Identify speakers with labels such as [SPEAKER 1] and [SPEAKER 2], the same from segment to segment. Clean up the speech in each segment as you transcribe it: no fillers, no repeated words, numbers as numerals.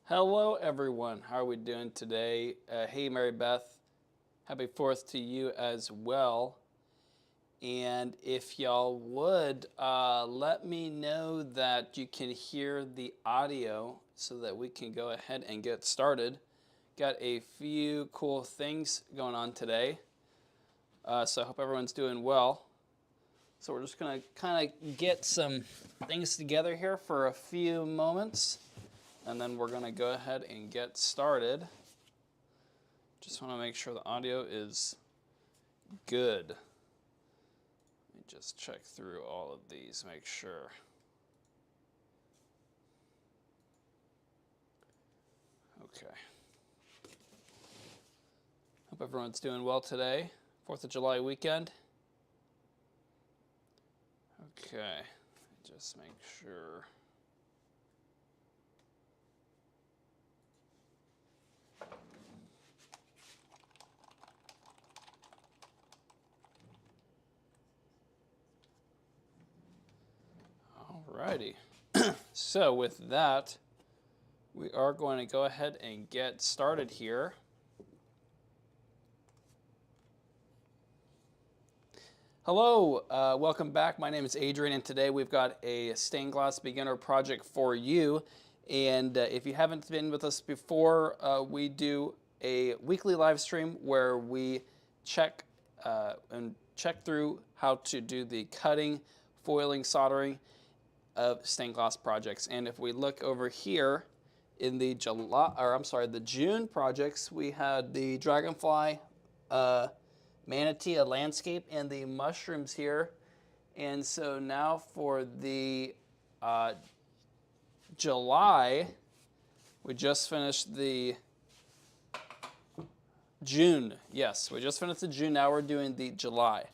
[SPEAKER 1] Hello, everyone. How are we doing today? Hey, Mary Beth. Happy 4th to you as well. And if y'all would, let me know that you can hear the audio so that we can go ahead and get started. Got a few cool things going on today. So I hope everyone's doing well. So we're just going to kind of get some things together here for a few moments. And then we're going to go ahead and get started. Just want to make sure the audio is good. Let me just check through all of these, make sure. Okay. Hope everyone's doing well today. 4th of July weekend. Okay. Just make sure. Alrighty. So with that, we are going to go ahead and get started here. Hello, welcome back. My name is Adrian, and today we've got a stained glass beginner project for you. And if you haven't been with us before, we do a weekly live stream where we check through how to do the cutting, foiling, soldering of stained glass projects. And if we look over here in the June projects, we had the dragonfly, manatee, a landscape, and the mushrooms here. And so now for the July, we just finished the June. Yes, we just finished the June. Now we're doing the July.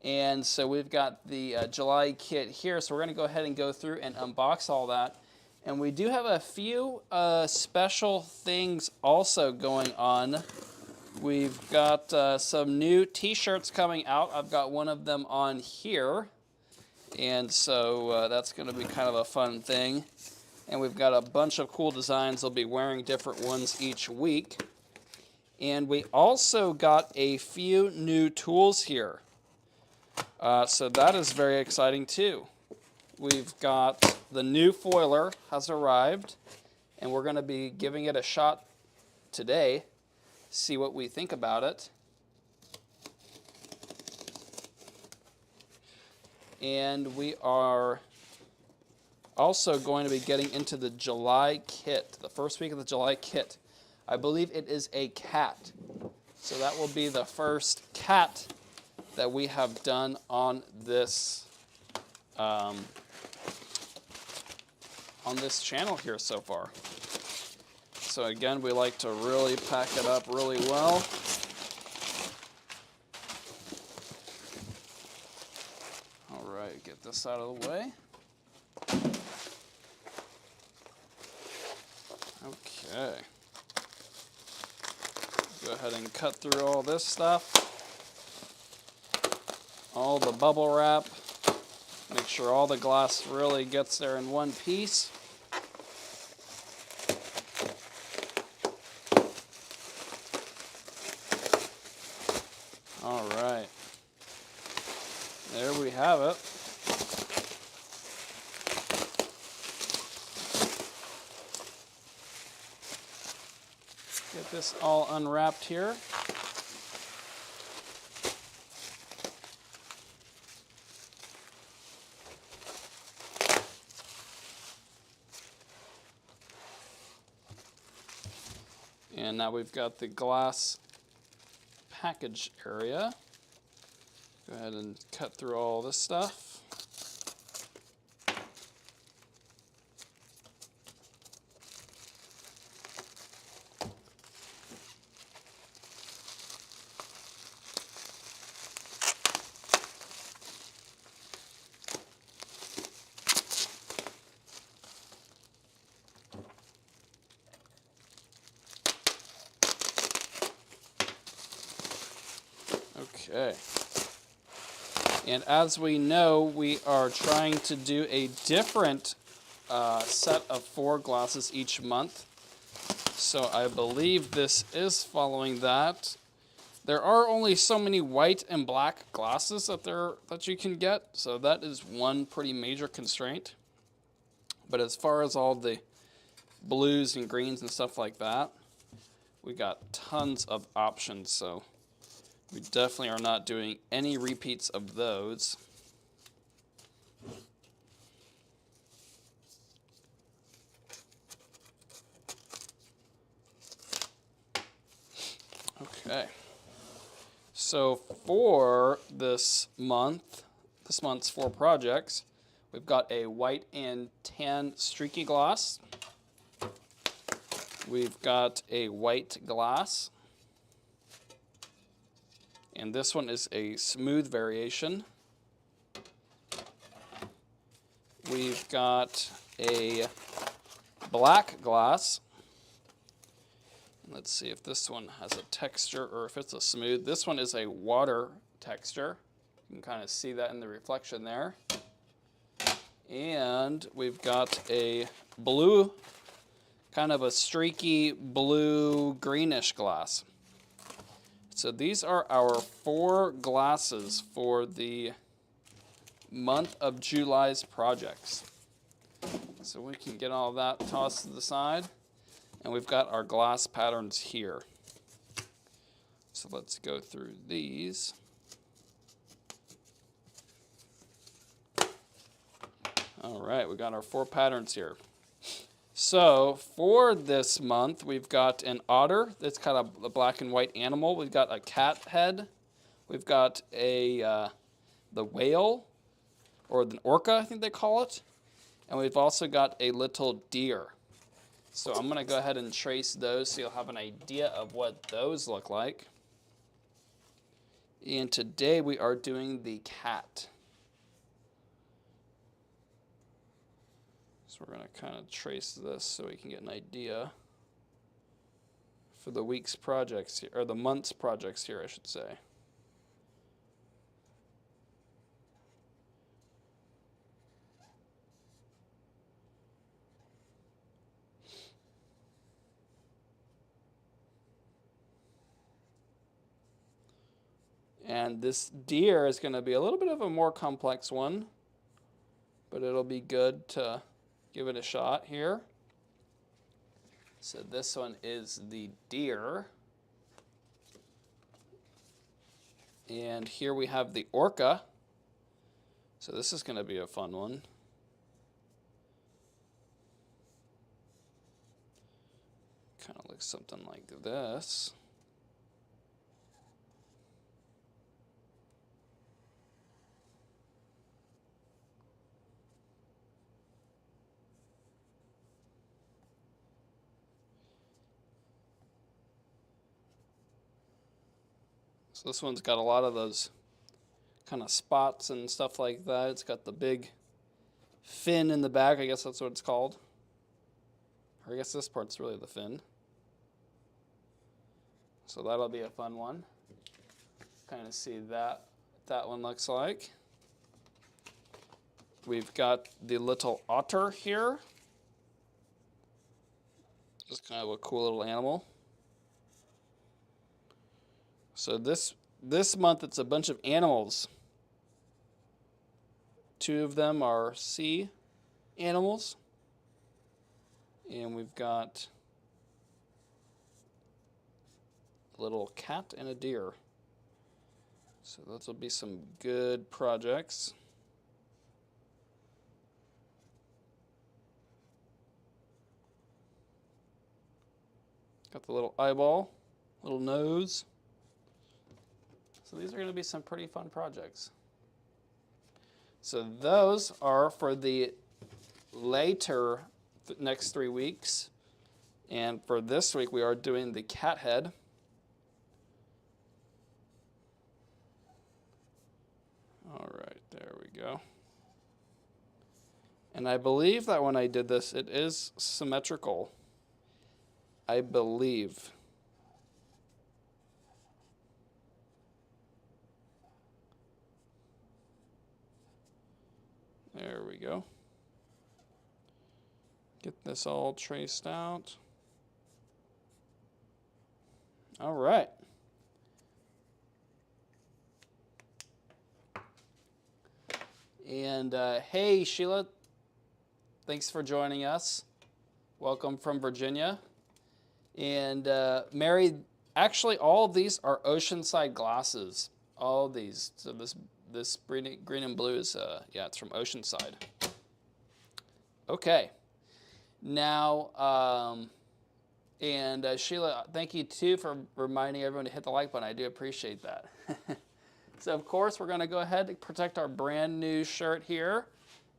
[SPEAKER 1] And so we've got the July kit here. So we're going to go ahead and go through and unbox all that. And we do have a few special things also going on. We've got some new t-shirts coming out. I've got one of them on here. And so that's going to be kind of a fun thing. And we've got a bunch of cool designs. They'll be wearing different ones each week. And we also got a few new tools here. So that is very exciting too. We've got the new foiler has arrived, and we're going to be giving it a shot today, see what we think about it. And we are also going to be getting into the July kit, the first week of the July kit. I believe it is a cat. So that will be the first cat that we have done on this channel here so far. So again, we like to really pack it up really well. All right, get this out of the way. Okay. Go ahead and cut through all this stuff. All the bubble wrap. Make sure all the glass really gets there in one piece. All right. There we have it. Get this all unwrapped here. And now we've got the glass package area. Go ahead and cut through all this stuff. Okay. And as we know, we are trying to do a different set of 4 glasses each month. So I believe this is following that. There are only so many white and black glasses that you can get, so that is one pretty major constraint. But as far as all the blues and greens and stuff like that, we got tons of options, so we definitely are not doing any repeats of those. Okay. So for this month's 4 projects, we've got a white and tan streaky glass. We've got a white glass. And this one is a smooth variation. We've got a black glass. Let's see if this one has a texture or if it's a smooth. This one is a water texture. You can kind of see that in the reflection there. And we've got a blue, kind of a streaky blue greenish glass. So these are our 4 glasses for the month of July's projects. So we can get all that tossed to the side. And we've got our glass patterns here. So let's go through these. All right, we got our 4 patterns here. So for this month, we've got an otter that's kind of a black and white animal. We've got a cat head. We've got the whale, or the orca, I think they call it. And we've also got a little deer. So I'm going to go ahead and trace those so you'll have an idea of what those look like. And today we are doing the cat. So we're going to kind of trace this so we can get an idea for the week's projects here, or the month's projects here, I should say. And this deer is going to be a little bit of a more complex one, but it'll be good to give it a shot here. So this one is the deer. And here we have the orca. So this is going to be a fun one. Kind of looks something like this. So this one's got a lot of those kind of spots and stuff like that. It's got the big fin in the back. I guess that's what it's called. Or I guess this part's really the fin. So that'll be a fun one. Kind of see that one looks like. We've got the little otter here. Just kind of a cool little animal. So this month it's a bunch of animals. 2 of them are sea animals. And we've got a little cat and a deer. So those will be some good projects. Got the little eyeball, little nose. So these are going to be some pretty fun projects. So those are for the later next 3 weeks. And for this week, we are doing the cat head. All right, there we go. And I believe that when I did this, it is symmetrical. I believe. There we go. Get this all traced out. All right. And hey, Sheila, thanks for joining us. Welcome from Virginia. And Mary, actually, all of these are Oceanside glasses. All of these. So this green and blue is, yeah, it's from Oceanside. Okay. Now, and Sheila, thank you too for reminding everyone to hit the like button. I do appreciate that. So of course, we're going to go ahead and protect our brand new shirt here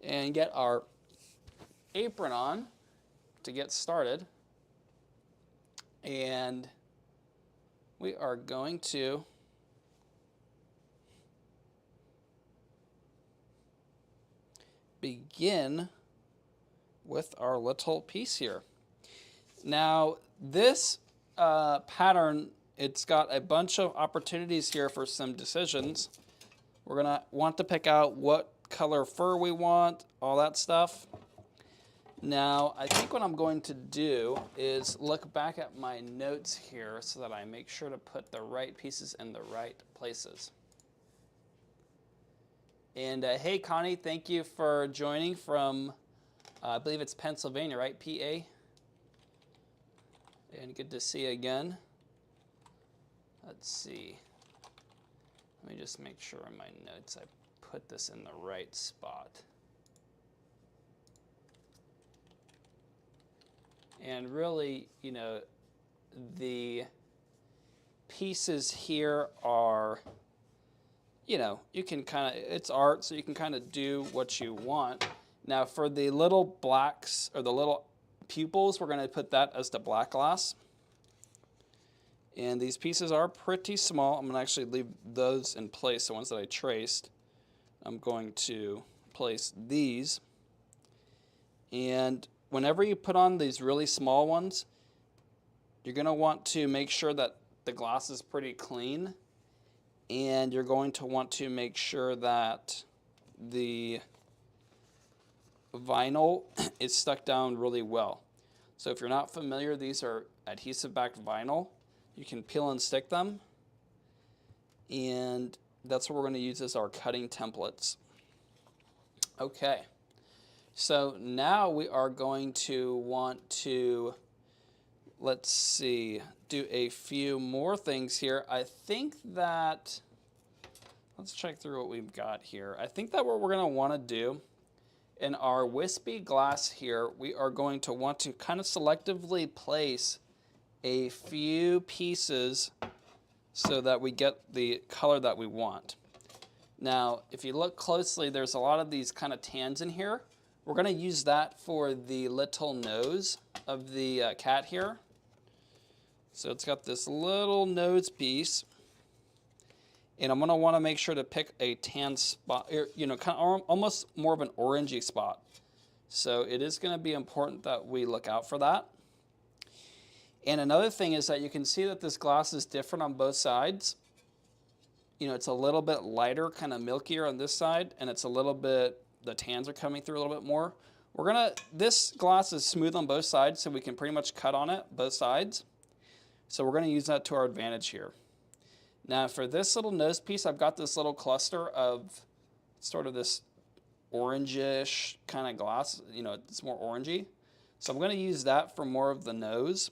[SPEAKER 1] and get our apron on to get started. And we are going to begin with our little piece here. Now, this pattern, it's got a bunch of opportunities here for some decisions. We're going to want to pick out what color fur we want, all that stuff. Now, I think what I'm going to do is look back at my notes here so that I make sure to put the right pieces in the right places. And hey, Connie, thank you for joining from, I believe it's Pennsylvania, right? PA? And good to see you again. Let's see. Let me just make sure in my notes I put this in the right spot. And really, you know, the pieces here are, you know, you can kind of, it's art, so you can kind of do what you want. Now for the little blacks, or the little pupils, we're going to put that as the black glass. And these pieces are pretty small. I'm going to actually leave those in place, the ones that I traced. I'm going to place these. And whenever you put on these really small ones, you're going to want to make sure that the glass is pretty clean. And you're going to want to make sure that the vinyl is stuck down really well. So if you're not familiar, these are adhesive-backed vinyl. You can peel and stick them. And that's what we're going to use as our cutting templates. Okay. So now we are going to want to, let's see, do a few more things here. I think that, let's check through what we've got here. I think that what we're going to want to do in our wispy glass here, we are going to want to kind of selectively place a few pieces so that we get the color that we want. Now, if you look closely, there's a lot of these kind of tans in here. We're going to use that for the little nose of the cat here. So it's got this little nose piece. And I'm going to want to make sure to pick a tan spot, you know, kind of almost more of an orangey spot. So it is going to be important that we look out for that. And another thing is that you can see that this glass is different on both sides. You know, it's a little bit lighter, kind of milkier on this side, and it's a little bit, the tans are coming through a little bit more. This glass is smooth on both sides, so we can pretty much cut on it, both sides. So we're going to use that to our advantage here. Now for this little nose piece, I've got this little cluster of sort of this orangish kind of glass. You know, it's more orangey. So I'm going to use that for more of the nose.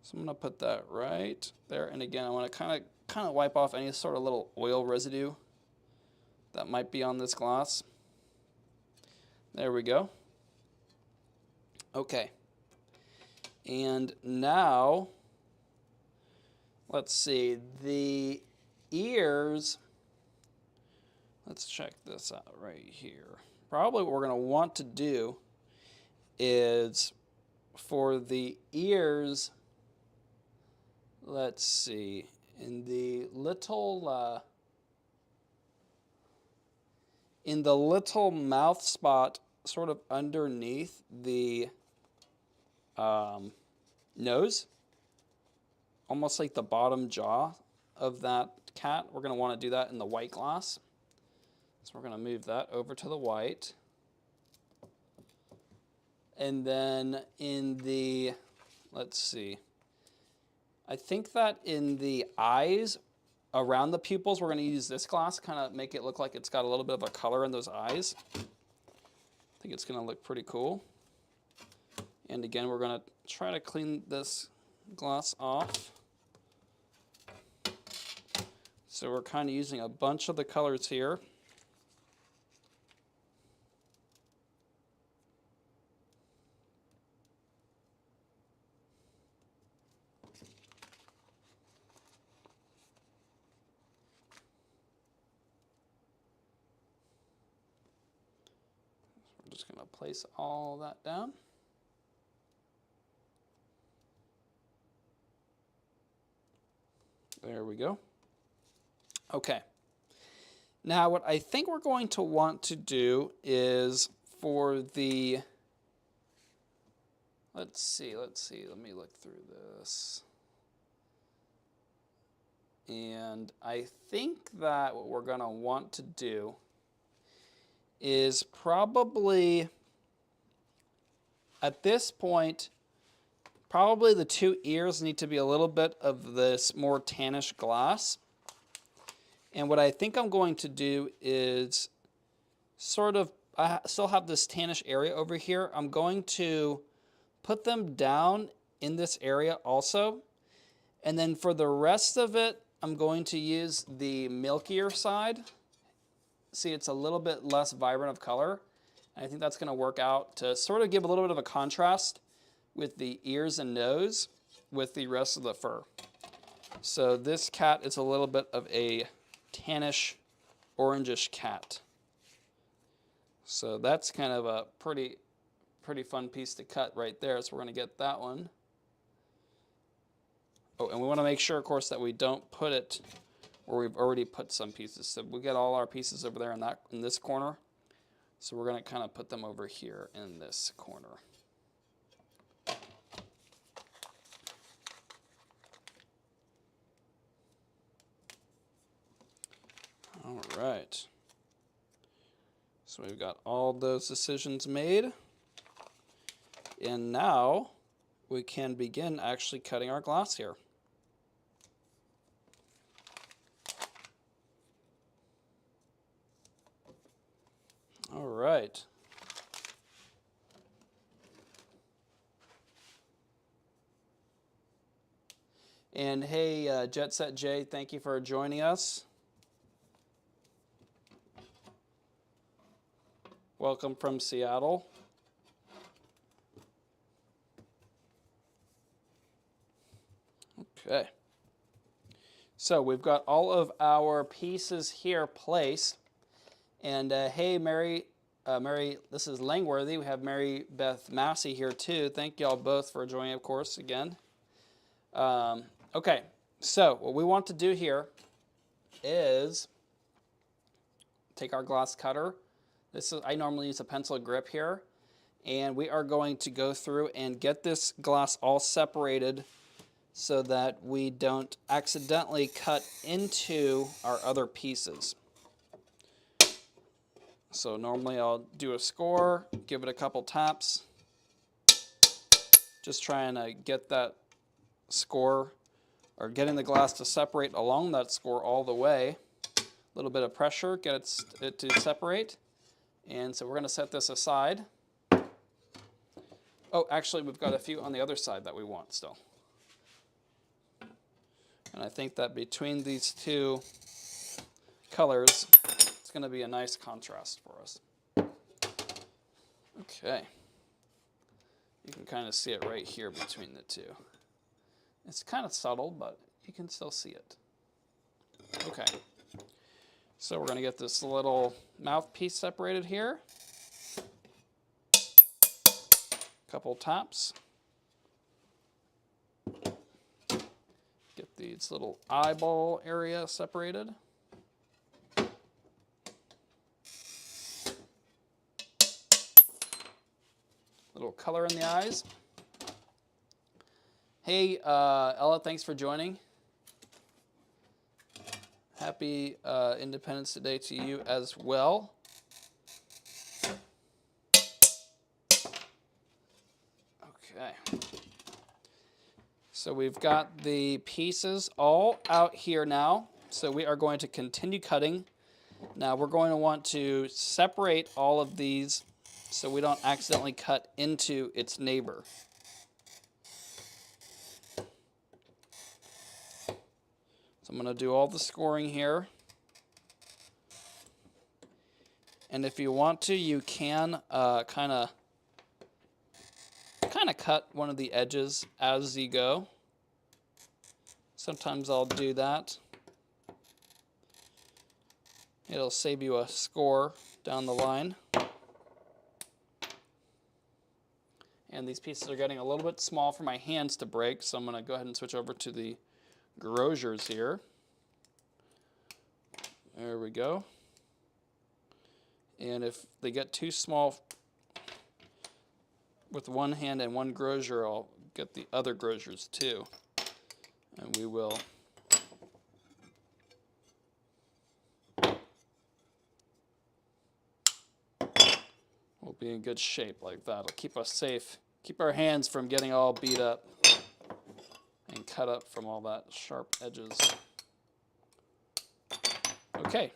[SPEAKER 1] So I'm going to put that right there. And again, I want to kind of wipe off any sort of little oil residue that might be on this glass. There we go. Okay. And now, let's see, the ears, let's check this out right here. Probably what we're going to want to do is for the ears, let's see, in the little mouth spot, sort of underneath the nose, almost like the bottom jaw of that cat, we're going to want to do that in the white glass. So we're going to move that over to the white. And then in the, let's see, I think that in the eyes, around the pupils, we're going to use this glass, kind of make it look like it's got a little bit of a color in those eyes. I think it's going to look pretty cool. And again, we're going to try to clean this glass off. So we're kind of using a bunch of the colors here. We're just going to place all that down. There we go. Okay. Now what I think we're going to want to do is for the, let's see, let me look through this. And I think that what we're going to want to do is probably, at this point, probably the two ears need to be a little bit of this more tannish glass. And what I think I'm going to do is sort of, I still have this tannish area over here. I'm going to put them down in this area also. And then for the rest of it, I'm going to use the milkier side. See, it's a little bit less vibrant of color. I think that's going to work out to sort of give a little bit of a contrast with the ears and nose with the rest of the fur. So this cat is a little bit of a tannish, orangish cat. So that's kind of a pretty fun piece to cut right there. So we're going to get that one. Oh, and we want to make sure, of course, that we don't put it where we've already put some pieces. So we get all our pieces over there in this corner. So we're going to kind of put them over here in this corner. All right. So we've got all those decisions made. And now we can begin actually cutting our glass here. All right. And hey, Jet Set J, thank you for joining us. Welcome from Seattle. Okay. So we've got all of our pieces here placed. And hey, Mary, this is Langworthy. We have Mary Beth Massey here too. Thank y'all both for joining, of course, again. Okay, so what we want to do here is take our glass cutter. I normally use a pencil grip here, and we are going to go through and get this glass all separated so that we don't accidentally cut into our other pieces. So normally I'll do a score, give it a couple taps, just trying to get that score, or getting the glass to separate along that score all the way. A little bit of pressure, get it to separate. And so we're going to set this aside. Oh, actually, we've got a few on the other side that we want still. And I think that between these two colors, it's going to be a nice contrast for us. Okay. You can kind of see it right here between the two. It's kind of subtle, but you can still see it. Okay. So we're going to get this little mouthpiece separated here. Couple taps. Get these little eyeball area separated. Little color in the eyes. Hey, Ella, thanks for joining. Happy Independence Day to you as well. Okay. So we've got the pieces all out here now. So we are going to continue cutting. Now we're going to want to separate all of these so we don't accidentally cut into its neighbor. So I'm going to do all the scoring here. And if you want to, you can kind of cut one of the edges as you go. Sometimes I'll do that. It'll save you a score down the line. And these pieces are getting a little bit small for my hands to break, so I'm going to go ahead and switch over to the Grosers here. There we go. And if they get too small with one hand and one Groser, I'll get the other Grosers too. And we will we'll be in good shape like that. It'll keep us safe. Keep our hands from getting all beat up and cut up from all that sharp edges. Okay,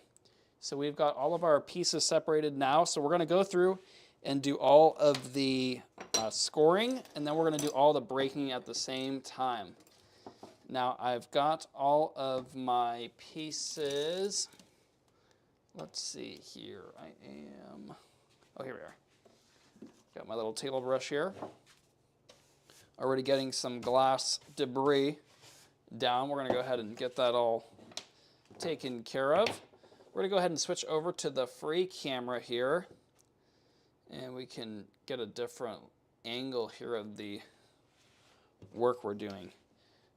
[SPEAKER 1] so we've got all of our pieces separated now. So we're going to go through and do all of the scoring, and then we're going to do all the breaking at the same time. Now I've got all of my pieces. Let's see here. Oh, here we are. Got my little table brush here. Already getting some glass debris down. We're going to go ahead and get that all taken care of. We're going to go ahead and switch over to the free camera here. And we can get a different angle here of the work we're doing.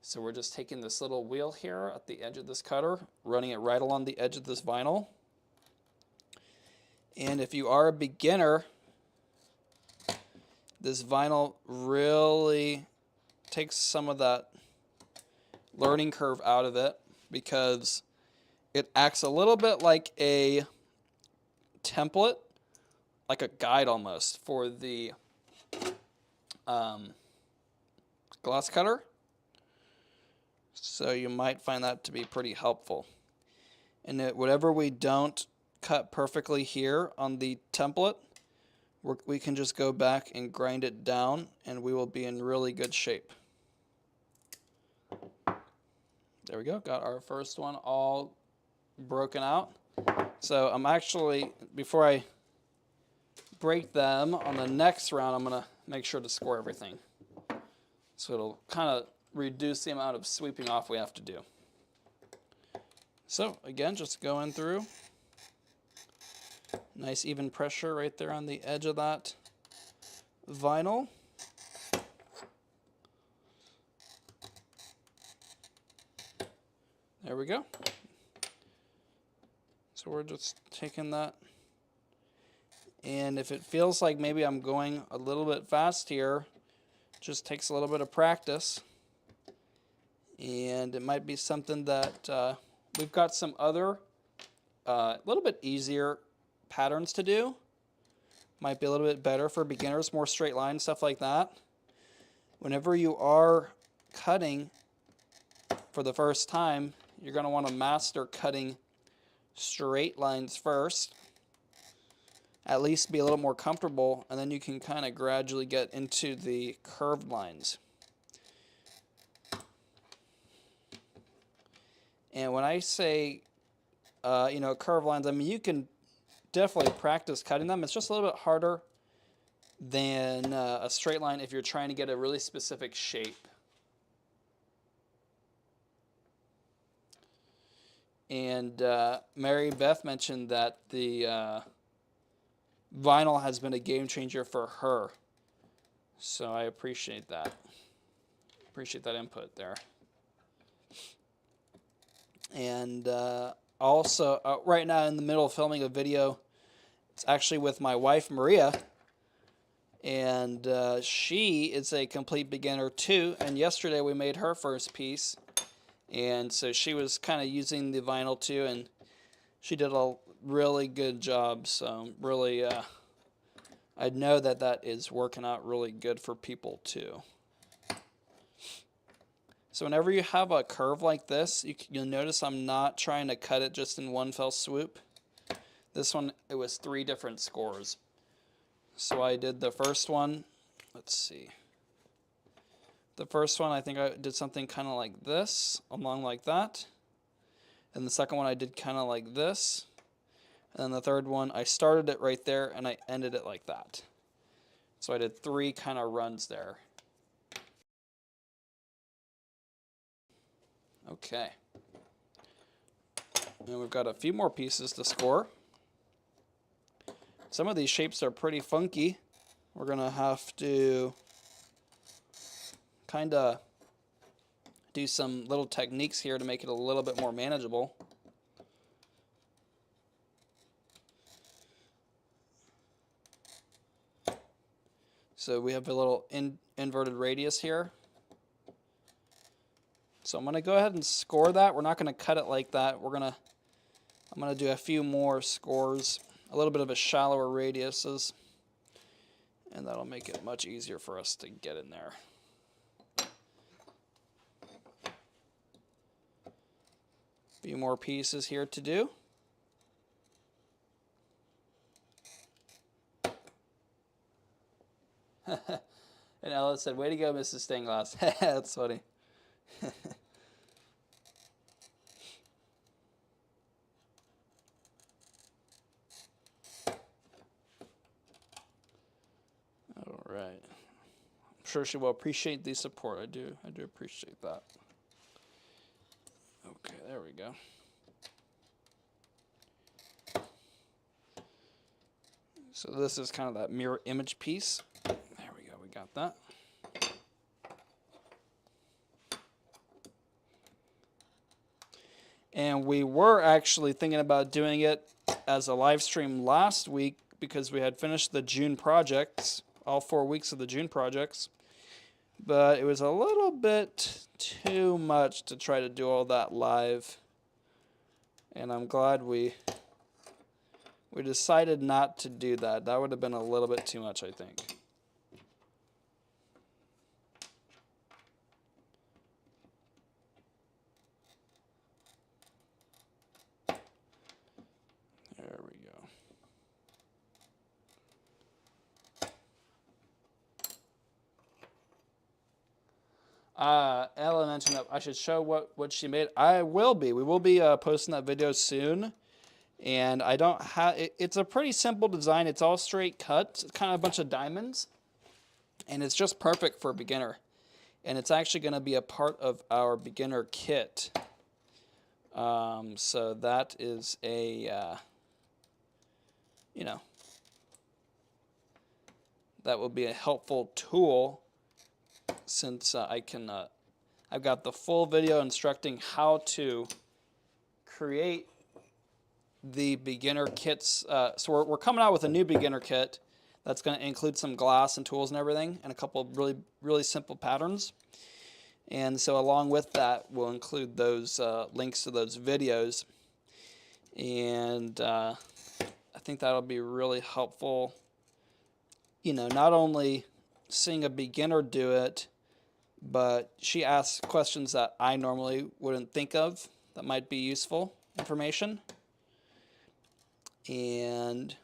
[SPEAKER 1] So we're just taking this little wheel here at the edge of this cutter, running it right along the edge of this vinyl. And if you are a beginner, this vinyl really takes some of that learning curve out of it because it acts a little bit like a template, like a guide almost for the glass cutter. So you might find that to be pretty helpful. And whatever we don't cut perfectly here on the template, we can just go back and grind it down and we will be in really good shape. There we go, got our first one all broken out. So I'm actually, before I break them on the next round, I'm going to make sure to score everything. So it'll kind of reduce the amount of sweeping off we have to do. So again, just going through. Nice even pressure right there on the edge of that vinyl. There we go. So we're just taking that. And if it feels like maybe I'm going a little bit fast here, just takes a little bit of practice. And it might be something that we've got some other little bit easier patterns to do. Might be a little bit better for beginners, more straight line, stuff like that. Whenever you are cutting for the first time, you're going to want to master cutting straight lines first. At least be a little more comfortable, and then you can kind of gradually get into the curved lines. And when I say, curved lines, I mean, you can definitely practice cutting them. It's just a little bit harder than a straight line if you're trying to get a really specific shape. And Mary Beth mentioned that the vinyl has been a game changer for her. So I appreciate that. Appreciate that input there. And also, right now in the middle of filming a video, it's actually with my wife, Maria. And she is a complete beginner too. And yesterday we made her first piece. And so she was kind of using the vinyl too. And she did a really good job. So really, I know that that is working out really good for people too. So whenever you have a curve like this, you'll notice I'm not trying to cut it just in one fell swoop. This one, it was 3 different scores. So I did the first one, let's see. The first one, I think I did something kind of like this, along like that. And the second one, I did kind of like this. And then the third one, I started it right there and I ended it like that. So I did 3 kind of runs there. Okay. And we've got a few more pieces to score. Some of these shapes are pretty funky. We're going to have to kind of do some little techniques here to make it a little bit more manageable. So we have a little inverted radius here. So I'm going to go ahead and score that. We're not going to cut it like that. I'm going to do a few more scores, a little bit of a shallower radiuses, and that'll make it much easier for us to get in there. A few more pieces here to do. And Ella said, "Way to go, Mrs. Stanglass." That's funny. All right. I'm sure she will appreciate the support. I do appreciate that. Okay, there we go. So this is kind of that mirror image piece. There we go, we got that. And we were actually thinking about doing it as a live stream last week because we had finished the June projects, all 4 weeks of the June projects. But it was a little bit too much to try to do all that live. And I'm glad we decided not to do that. That would have been a little bit too much, I think. There we go. Ella mentioned that I should show what she made. I will be. We will be posting that video soon. And I don't have, it's a pretty simple design. It's all straight cut, it's kind of a bunch of diamonds. And it's just perfect for a beginner. And it's actually going to be a part of our beginner kit. So that is a, you know, that will be a helpful tool since I've got the full video instructing how to create the beginner kits. So we're coming out with a new beginner kit that's going to include some glass and tools and everything and a couple of really simple patterns. And so along with that, we'll include those links to those videos. And I think that'll be really helpful, you know, not only seeing a beginner do it, but she asks questions that I normally wouldn't think of that might be useful information. And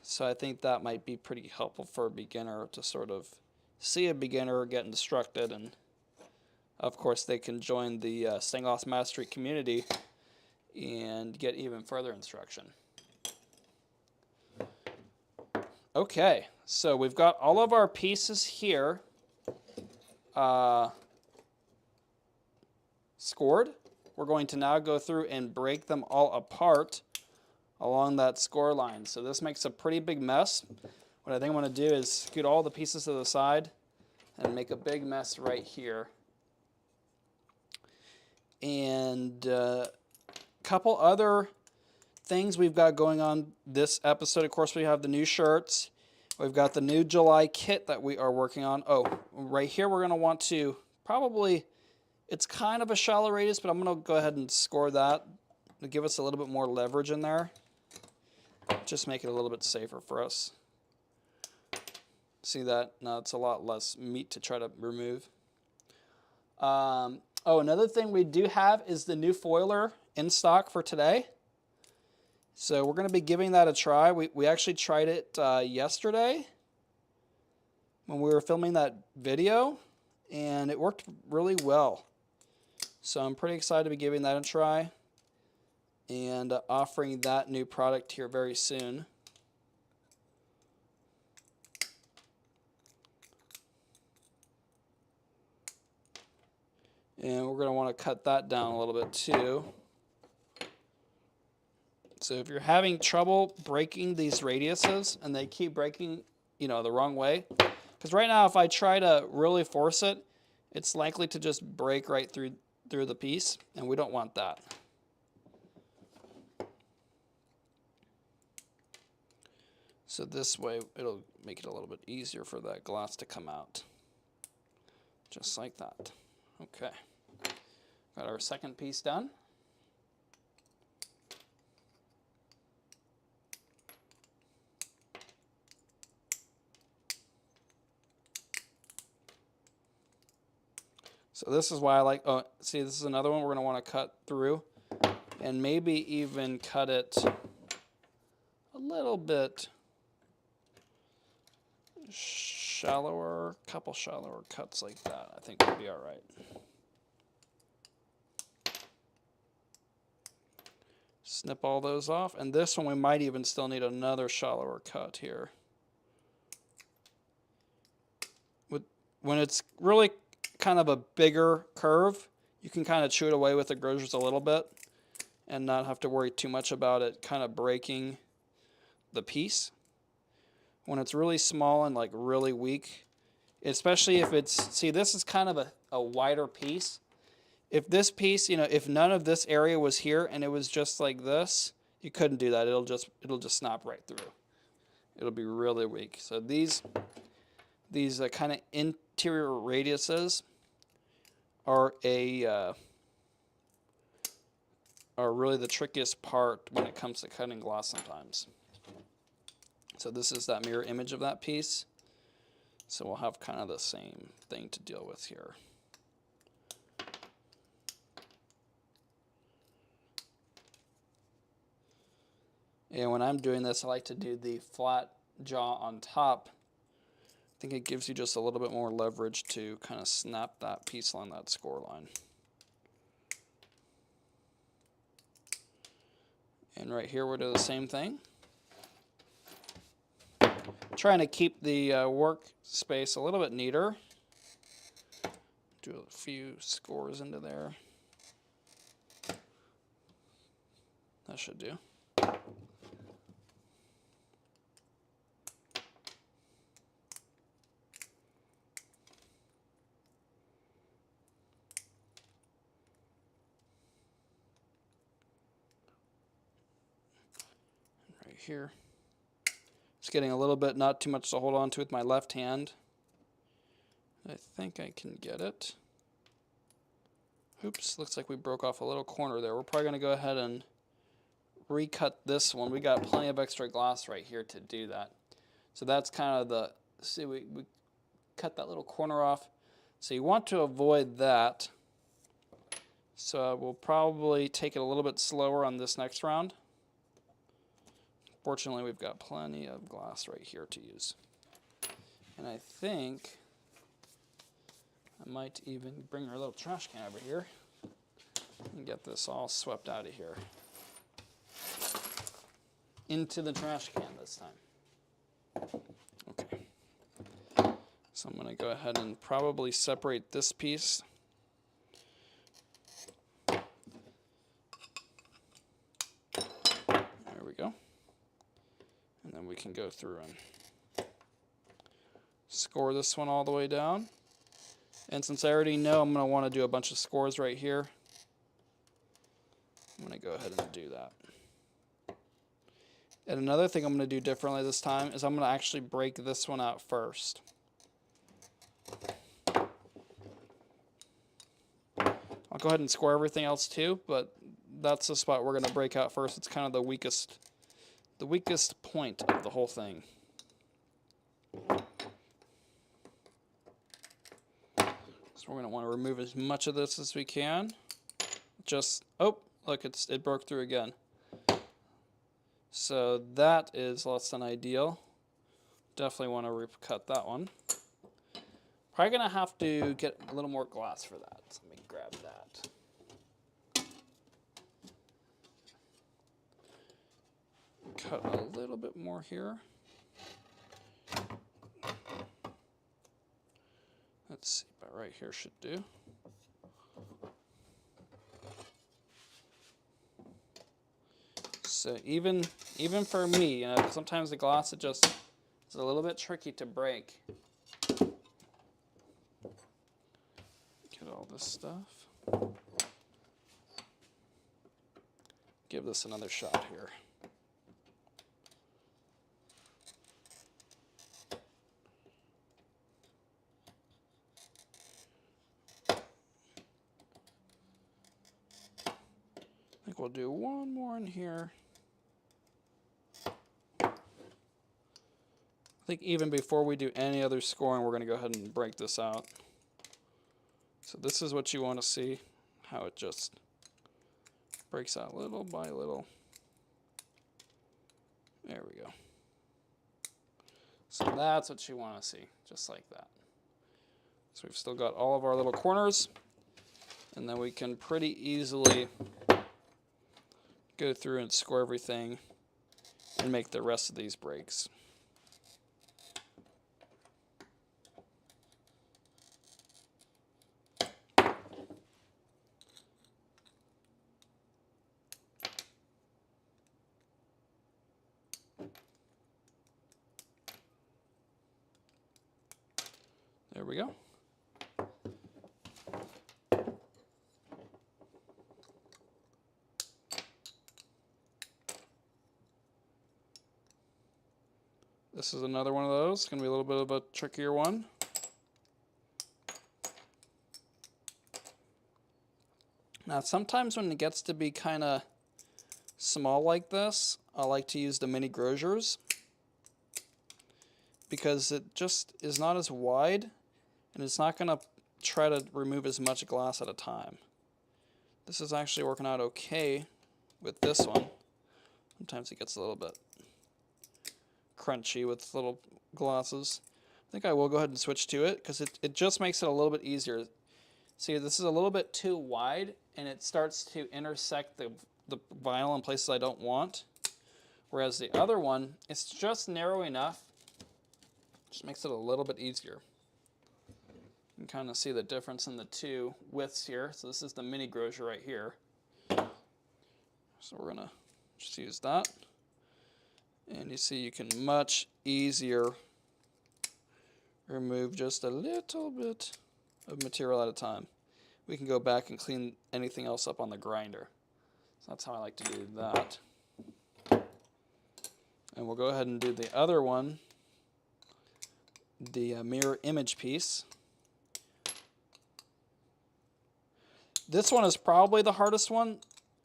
[SPEAKER 1] so I think that might be pretty helpful for a beginner to sort of see a beginner get instructed, and of course they can join the Stanglass Mastery community and get even further instruction. Okay, so we've got all of our pieces here scored. We're going to now go through and break them all apart along that score line. So this makes a pretty big mess. What I think I'm going to do is scoot all the pieces to the side and make a big mess right here. And a couple other things we've got going on this episode. Of course, we have the new shirts. We've got the new July kit that we are working on. Oh, right here we're going to want to probably, it's kind of a shallow radius, but I'm going to go ahead and score that to give us a little bit more leverage in there. Just make it a little bit safer for us. See that? Now it's a lot less meat to try to remove. Oh, another thing we do have is the new foiler in stock for today. So we're going to be giving that a try. We actually tried it yesterday when we were filming that video, and it worked really well. So I'm pretty excited to be giving that a try and offering that new product here very soon. And we're going to want to cut that down a little bit too. So if you're having trouble breaking these radiuses and they keep breaking, you know, the wrong way, because right now if I try to really force it, it's likely to just break right through the piece, and we don't want that. So this way it'll make it a little bit easier for that glass to come out. Just like that. Okay. Got our second piece done. So this is why I like, oh, see, this is another one we're going to want to cut through and maybe even cut it a little bit shallower, a couple shallower cuts like that. I think would be all right. Snip all those off, and this one we might even still need another shallower cut here. When it's really kind of a bigger curve, you can kind of chew it away with the grosers a little bit and not have to worry too much about it kind of breaking the piece. When it's really small and like really weak, especially if it's, see, this is kind of a wider piece. If this piece, you know, if none of this area was here and it was just like this, you couldn't do that. It'll just snap right through. It'll be really weak. So these kind of interior radiuses are really the trickiest part when it comes to cutting glass sometimes. So this is that mirror image of that piece. So we'll have kind of the same thing to deal with here. And when I'm doing this, I like to do the flat jaw on top. I think it gives you just a little bit more leverage to kind of snap that piece on that score line. And right here we'll do the same thing. Trying to keep the workspace a little bit neater. Do a few scores into there. That should do. Right here. Just getting a little bit, not too much to hold on to with my left hand. I think I can get it. Oops, looks like we broke off a little corner there. We're probably going to go ahead and recut this one. We got plenty of extra glass right here to do that. So that's kind of the, see, we cut that little corner off. So you want to avoid that. So we'll probably take it a little bit slower on this next round. Fortunately, we've got plenty of glass right here to use. And I think I might even bring our little trash can over here and get this all swept out of here. Into the trash can this time. Okay. So I'm going to go ahead and probably separate this piece. There we go. And then we can go through and score this one all the way down. And since I already know I'm going to want to do a bunch of scores right here, I'm going to go ahead and do that. And another thing I'm going to do differently this time is I'm going to actually break this one out first. I'll go ahead and score everything else too, but that's the spot we're going to break out first. It's kind of the weakest point of the whole thing. So So we're going to want to remove as much of this as we can. Just, oh, look, it broke through again. So that is less than ideal. Definitely want to recut that one. Probably going to have to get a little more glass for that. Let me grab that. Cut a little bit more here. Let's see, about right here should do. So even for me, you know, sometimes the glass is a little bit tricky to break. Get all this stuff. Give this another shot here. I think we'll do one more in here. I think even before we do any other scoring, we're going to go ahead and break this out. So this is what you want to see, how it just breaks out little by little. There we go. So that's what you want to see, just like that. So we've still got all of our little corners, and then we can pretty easily go through and score everything and make the rest of these breaks. There we go. This is another one of those. It's going to be a little bit of a trickier one. Now, sometimes when it gets to be kind of small like this, I like to use the mini Grosjers because it just is not as wide and it's not going to try to remove as much glass at a time. This is actually working out okay with this one. Sometimes it gets a little bit crunchy with little glosses. I think I will go ahead and switch to it because it just makes it a little bit easier. See, this is a little bit too wide and it starts to intersect the vinyl in places I don't want. Whereas the other one, it's just narrow enough, just makes it a little bit easier. You can kind of see the difference in the two widths here. So this is the mini Grosjer right here. So we're gonna just use that. And you see you can much easier remove just a little bit of material at a time. We can go back and clean anything else up on the grinder. So that's how I like to do that. And we'll go ahead and do the other one, the mirror image piece. This one is probably the hardest one.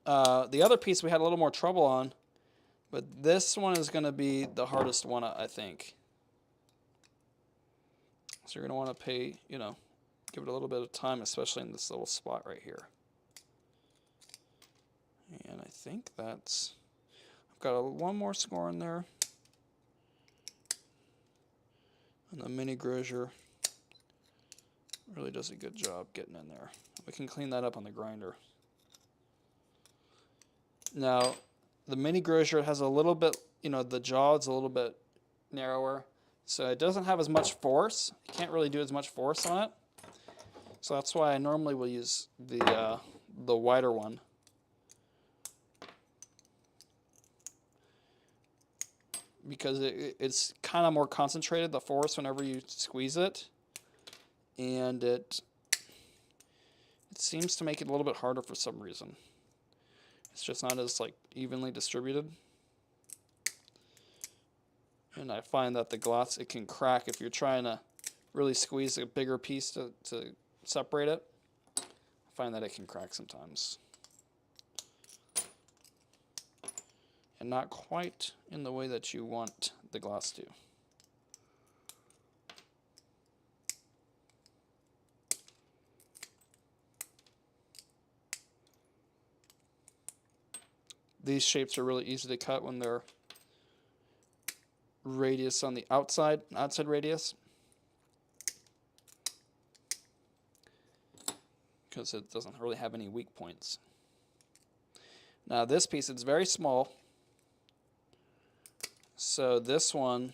[SPEAKER 1] The other piece we had a little more trouble on, but this one is going to be the hardest one, I think. So you're going to want to pay, you know, give it a little bit of time, especially in this little spot right here. And I think that's, I've got one more score in there. And the mini Grosjer really does a good job getting in there. We can clean that up on the grinder. Now, the mini Grosjer has a little bit, you know, the jaw is a little bit narrower, so it doesn't have as much force. You can't really do as much force on it. So that's why I normally will use the wider one. Because it's kind of more concentrated, the force, whenever you squeeze it. And it seems to make it a little bit harder for some reason. It's just not as like evenly distributed. And I find that the glass, it can crack if you're trying to really squeeze a bigger piece to separate it. I find that it can crack sometimes. And not quite in the way that you want the glass to. these shapes are really easy to cut when they're radius on the outside radius, because it doesn't really have any weak points. Now this piece, it's very small, so this one,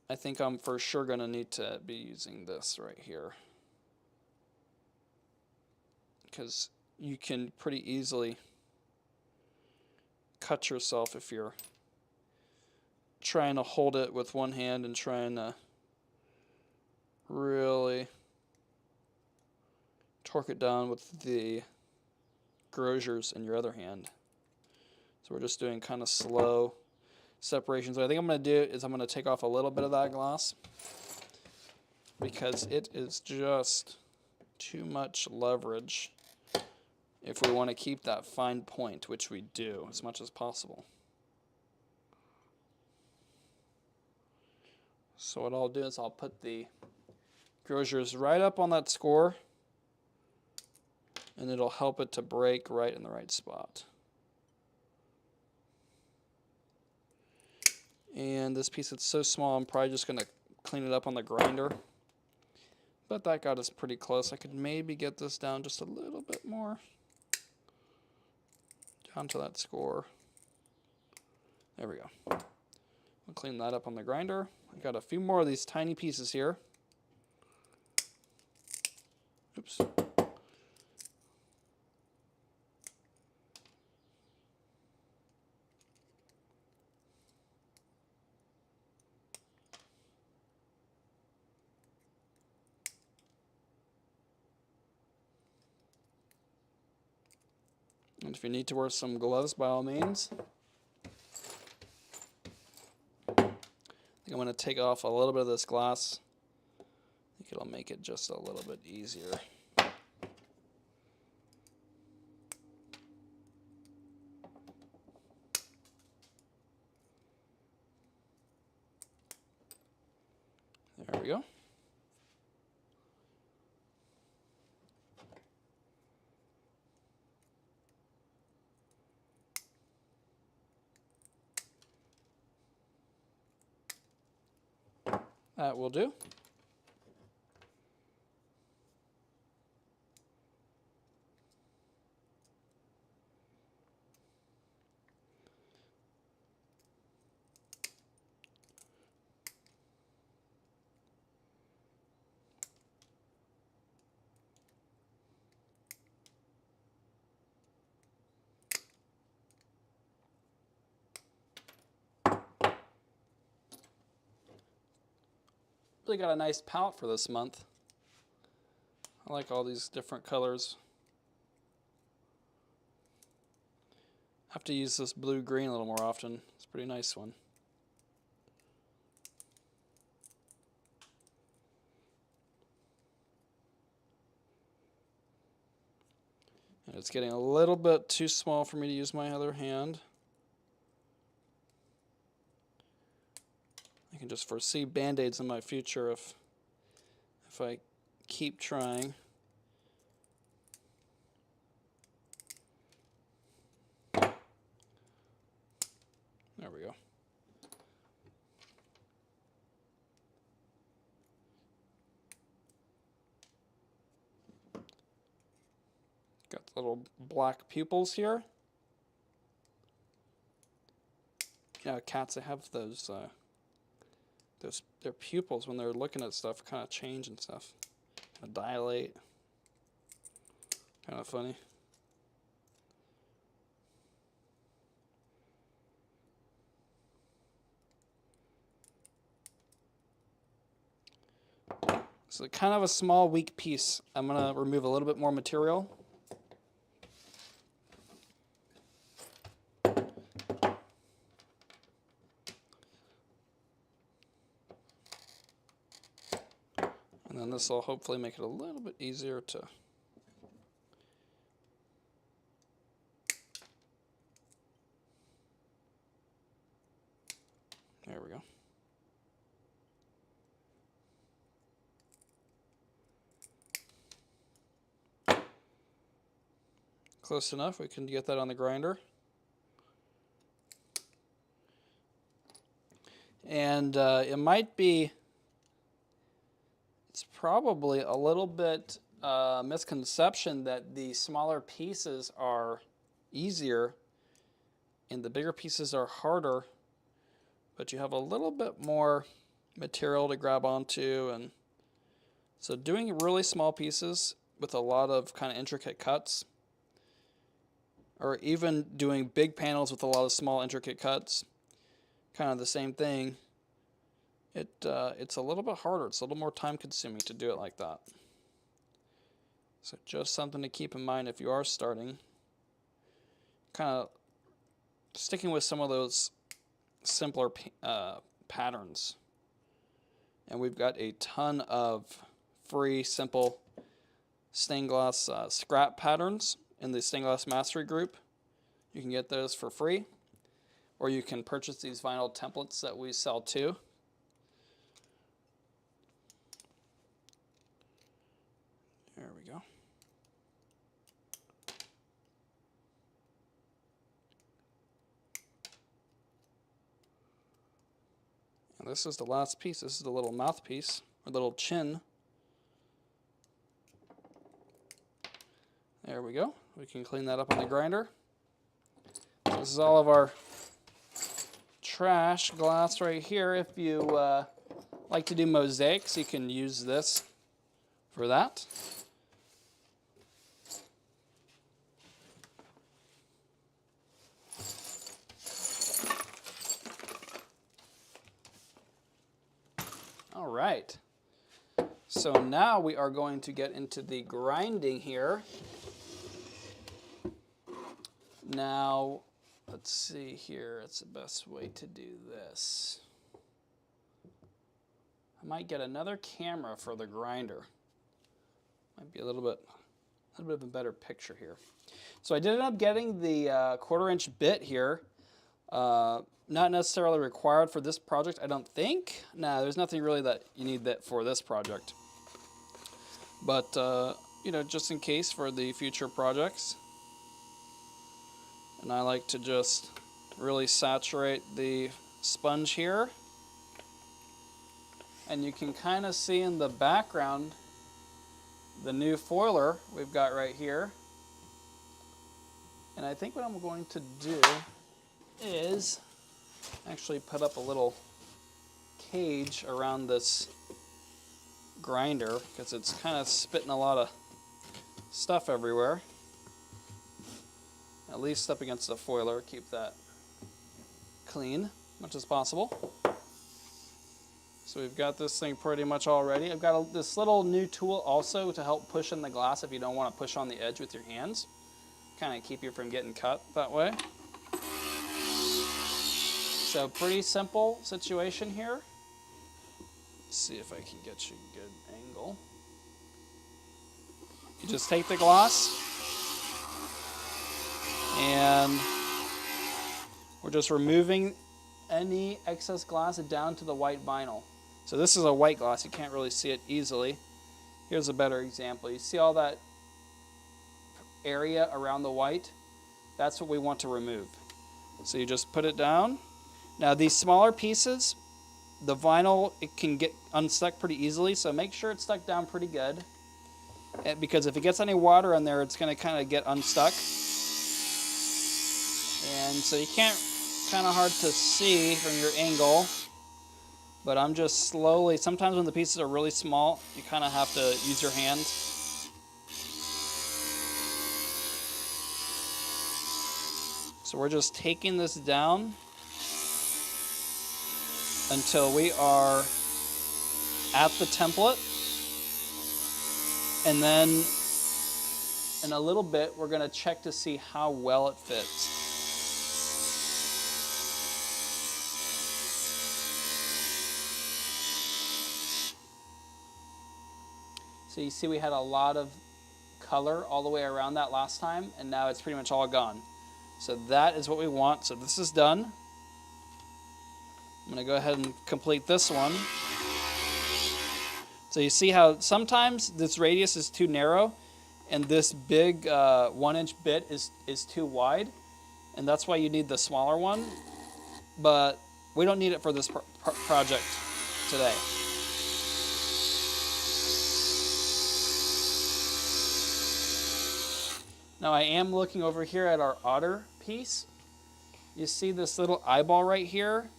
[SPEAKER 1] I think I'm for sure going to need to be using this right here, because you can pretty easily cut yourself if you're trying to hold it with one hand and trying to really torque it down with the grosers in your other hand. So we're just doing kind of slow separations. What I think I'm going to do is I'm going to take off a little bit of that glass because it is just too much leverage if we want to keep that fine point, which we do as much as possible. So what I'll do is I'll put the grosers right up on that score, and it'll help it to break right in the right spot. And this piece, it's so small, I'm probably just going to clean it up on the grinder. But that got us pretty close. I could maybe get this down just a little bit more. Down to that score. There we go. I'll clean that up on the grinder. I got a few more of these tiny pieces here. Oops. And if you need to wear some gloves, by all means. I think I'm going to take off a little bit of this glass. I think it'll make it just a little bit easier. There we go. That will do. Really got a nice palette for this month. I like all these different colors. I have to use this blue-green a little more often. It's a pretty nice one. And it's getting a little bit too small for me to use my other hand. I can just foresee band-aids in my future if I keep trying. There we go. Got the little black pupils here. Yeah, cats, they have those their pupils when they're looking at stuff kind of change and stuff. Kind of dilate. Kind of funny. So kind of a small, weak piece. I'm going to remove a little bit more material. And then this will hopefully make it a little bit easier to there we go. Close enough, we can get that on the grinder. And it might be, it's probably a little bit misconception that the smaller pieces are easier and the bigger pieces are harder, but you have a little bit more material to grab onto. And so doing really small pieces with a lot of kind of intricate cuts, or even doing big panels with a lot of small intricate cuts, kind of the same thing. It's a little bit harder. It's a little more time consuming to do it like that. So just something to keep in mind if you are starting. Kind of sticking with some of those simpler patterns. And we've got a ton of free, simple stained glass scrap patterns in the Stained Glass Mastery group. You can get those for free, or you can purchase these vinyl templates that we sell too. There we go. And this is the last piece. This is the little mouthpiece, or little chin. There we go. We can clean that up on the grinder. This is all of our trash glass right here. If you like to do mosaics, you can use this for that. All right. So now we are going to get into the grinding here. Now, let's see here. That's the best way to do this. I might get another camera for the grinder. Might be a little bit of a better picture here. So I did end up getting the 1/4-inch bit here. Not necessarily required for this project, I don't think. Nah, there's nothing really that you need that for this project. But, you know, just in case for the future projects. And I like to just really saturate the sponge here. And you can kind of see in the background the new foiler we've got right here. And I think what I'm going to do is actually put up a little cage around this grinder because it's kind of spitting a lot of stuff everywhere. At least up against the foiler, keep that clean as much as possible. So we've got this thing pretty much all ready. I've got this little new tool also to help push in the glass if you don't want to push on the edge with your hands. Kind of keep you from getting cut that way. So pretty simple situation here. Let's see if I can get you a good angle. You just take the glass and we're just removing any excess glass down to the white vinyl. So this is a white glass, you can't really see it easily. Here's a better example. You see all that area around the white? That's what we want to remove. So you just put it down. Now these smaller pieces, the vinyl, it can get unstuck pretty easily, so make sure it's stuck down pretty good. Because if it gets any water in there, it's going to kind of get unstuck. And so you can't, kind of hard to see from your angle, but I'm just slowly, sometimes when the pieces are really small, you kind of have to use your hand. So we're just taking this down until we are at the template, and then in a little bit we're going to check to see how well it fits. So you see we had a lot of color all the way around that last time, and now it's pretty much all gone. So that is what we want. So this is done. I'm going to go ahead and complete this one. So you see how sometimes this radius is too narrow and this big 1-inch bit is too wide, and that's why you need the smaller one. But We don't need it for this project today. Now I am looking over here at our otter piece. You see this little eyeball right here?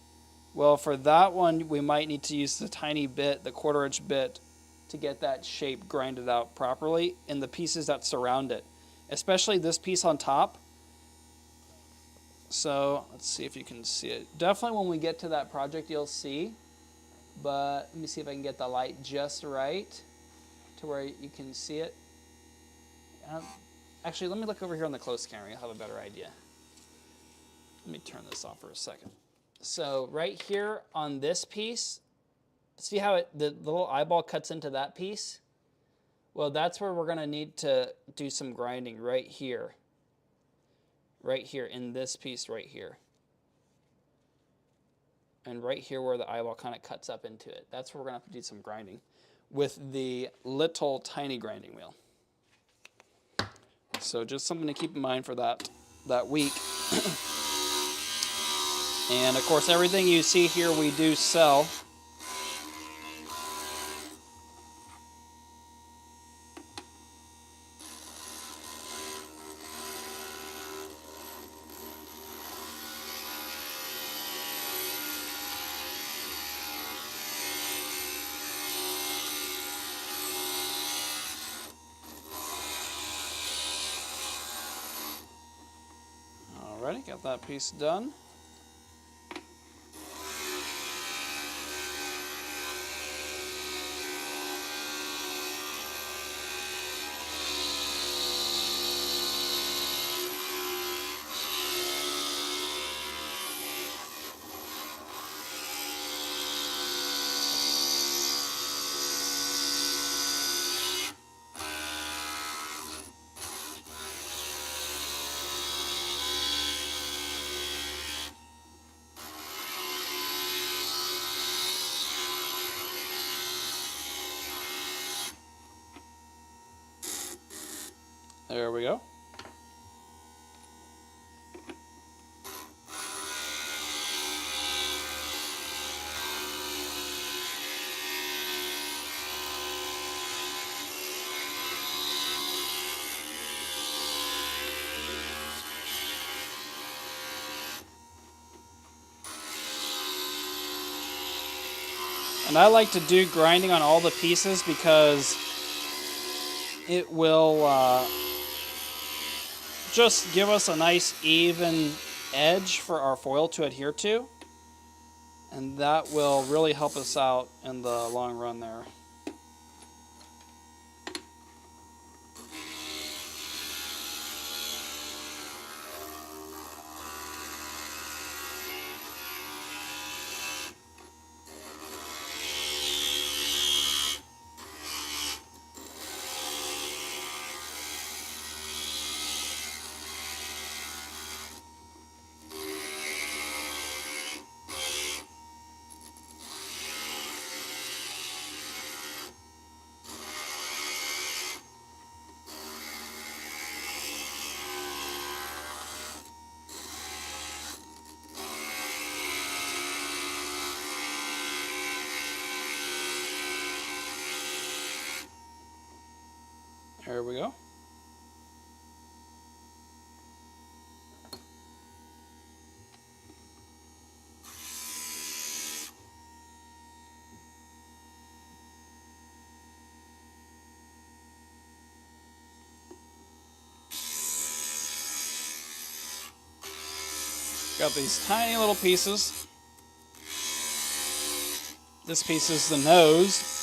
[SPEAKER 1] Well, for that one, we might need to use the tiny bit, the 1/4" bit, to get that shape grinded out properly in the pieces that surround it, especially this piece on top. So let's see if you can see it. Definitely when we get to that project, you'll see, but let me see if I can get the light just right to where you can see it. Actually, let me look over here on the close camera. You'll have a better idea. Let me turn this off for a second. So right here on this piece, see how the little eyeball cuts into that piece? Well, that's where we're going to need to do some grinding right here. Right here in this piece right here. And right here where the eyeball kind of cuts up into it. That's where we're going to have to do some grinding with the little tiny grinding wheel. So just something to keep in mind for that week. And of course, everything you see here we do sell. Alrighty, got that piece done. There we go. And I like to do grinding on all the pieces because it will just give us a nice even edge for our foil to adhere to. And that will really help us out in the long run there. There we go. Got these tiny little pieces. This piece is the nose.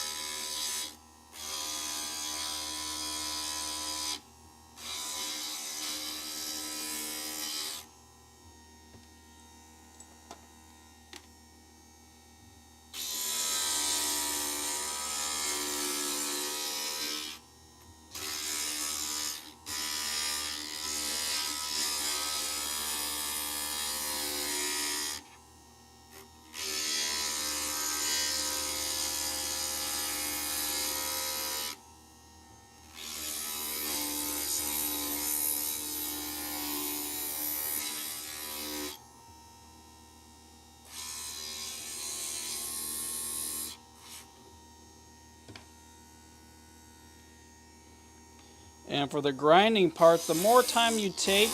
[SPEAKER 1] And for the grinding part, the more time you take,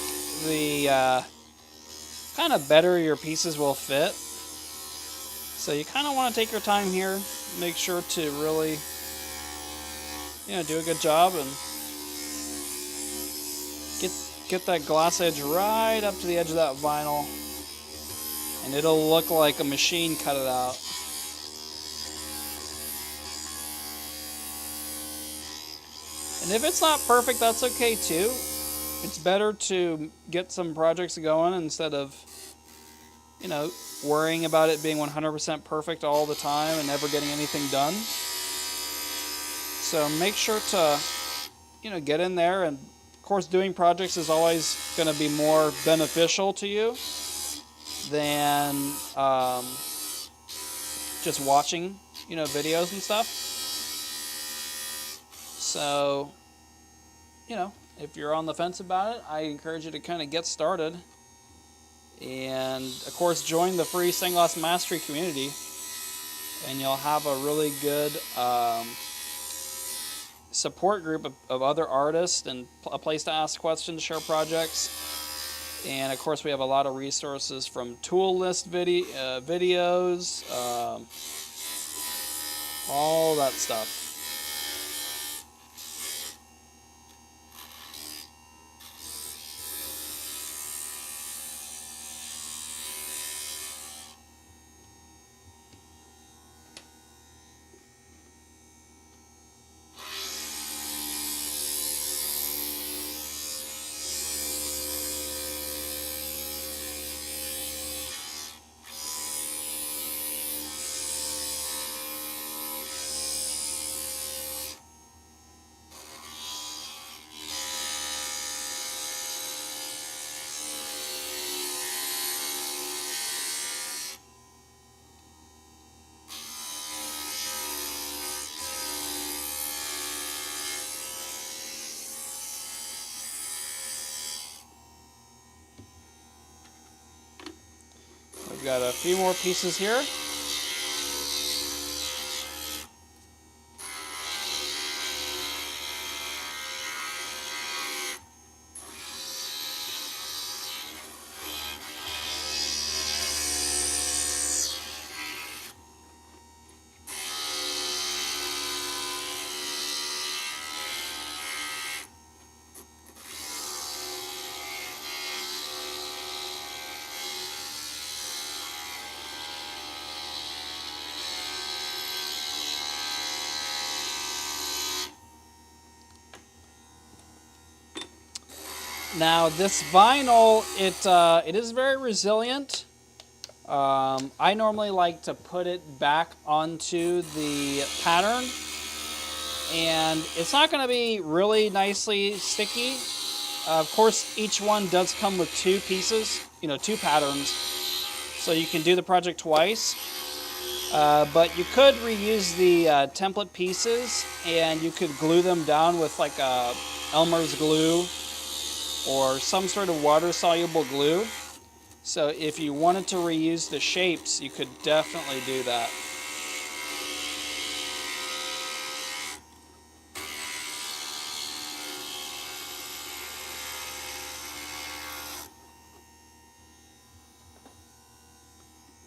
[SPEAKER 1] the kind of better your pieces will fit. So you kind of want to take your time here, make sure to really, do a good job and get that glass edge right up to the edge of that vinyl, and it'll look like a machine cut it out. And if it's not perfect, that's okay too. It's better to get some projects going instead of, worrying about it being 100% perfect all the time and never getting anything done. So make sure to, get in there. And of course, doing projects is always going to be more beneficial to you than just watching, videos and stuff. So, if you're on the fence about it, I encourage you to kind of get started. And, of course, join the free Sunglass Mastery community. And you'll have a really good support group of other artists and a place to ask questions, share projects. And, of course, we have a lot of resources from tool list videos, all that stuff. We've got a few more pieces here. Now this vinyl, it is very resilient. I normally like to put it back onto the pattern, and it's not going to be really nicely sticky. Of course, each one does come with two pieces, two patterns, so you can do the project twice. But you could reuse the template pieces, and you could glue them down with like Elmer's glue or some sort of water-soluble glue. So if you wanted to reuse the shapes, you could definitely do that.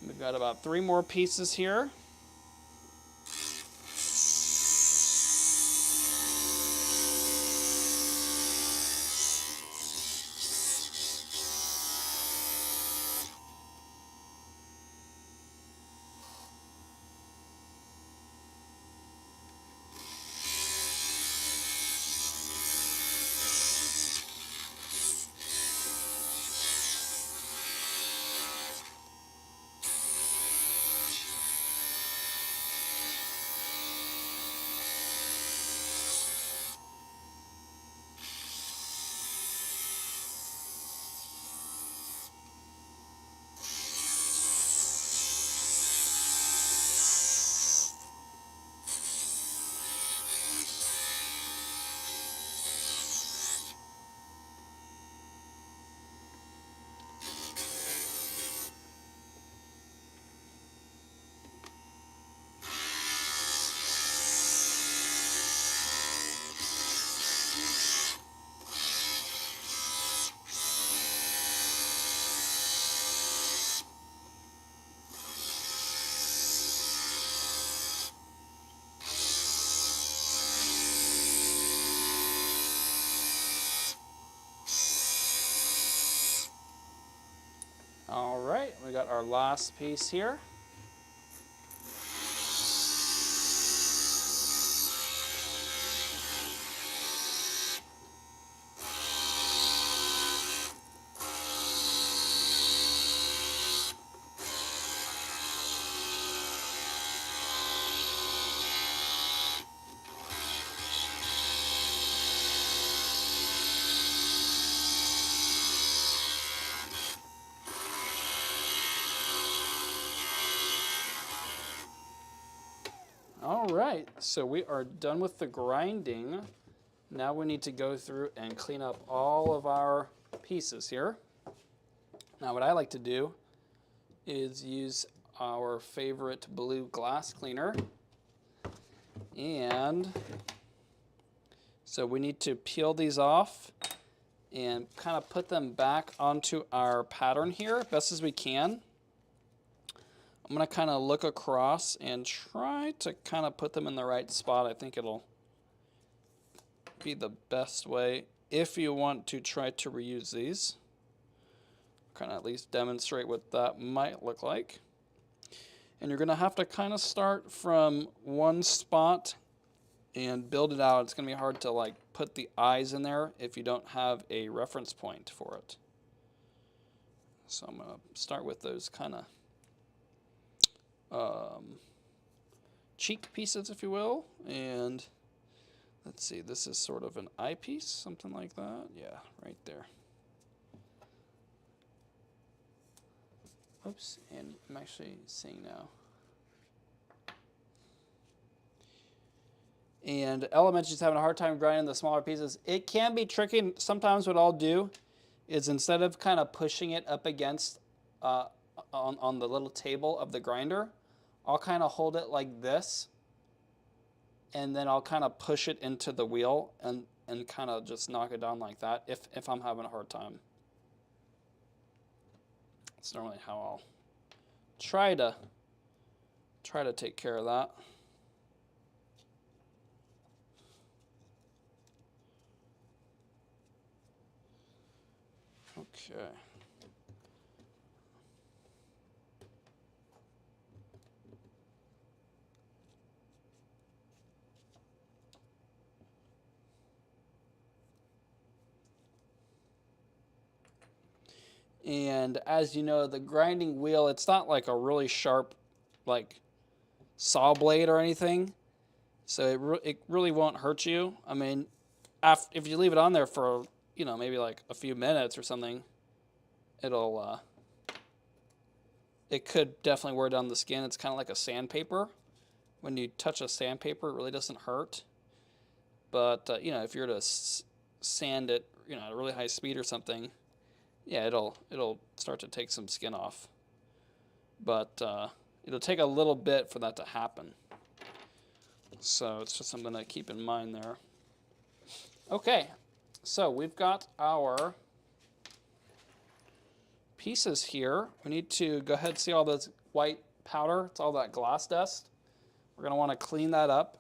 [SPEAKER 1] We've got about 3 more pieces here. right, we got our last piece here. All right, so we are done with the grinding. Now we need to go through and clean up all of our pieces here. Now what I like to do is use our favorite blue glass cleaner. And so we need to peel these off and kind of put them back onto our pattern here best as we can. I'm going to kind of look across and try to kind of put them in the right spot. I think it'll be the best way if you want to try to reuse these. Kind of at least demonstrate what that might look like. And you're going to have to kind of start from one spot and build it out. It's going to be hard to like put the eyes in there if you don't have a reference point for it. So I'm going to start with those kind of cheek pieces, if you will. And let's see, this is sort of an eyepiece, something like that. Yeah, right there. Oops, and I'm actually seeing now. And Ella mentioned she's having a hard time grinding the smaller pieces. It can be tricky. Sometimes what I'll do is instead of kind of pushing it up against on the little table of the grinder, I'll kind of hold it like this, and then I'll kind of push it into the wheel and kind of just knock it down like that if I'm having a hard time. That's normally how I'll try to take care of that. Okay. And as you know, the grinding wheel, it's not like a really sharp, like, saw blade or anything. So it really won't hurt you. I mean, if you leave it on there for, you know, maybe like a few minutes or something, it could definitely wear down the skin. It's kind of like a sandpaper. When you touch a sandpaper, it really doesn't hurt. But, you know, if you're to sand it, you know, at a really high speed or something, yeah, it'll start to take some skin off. But it'll take a little bit for that to happen. So it's just something to keep in mind there. Okay, so we've got our pieces here. We need to go ahead and see all this white powder. It's all that glass dust. We're going to want to clean that up.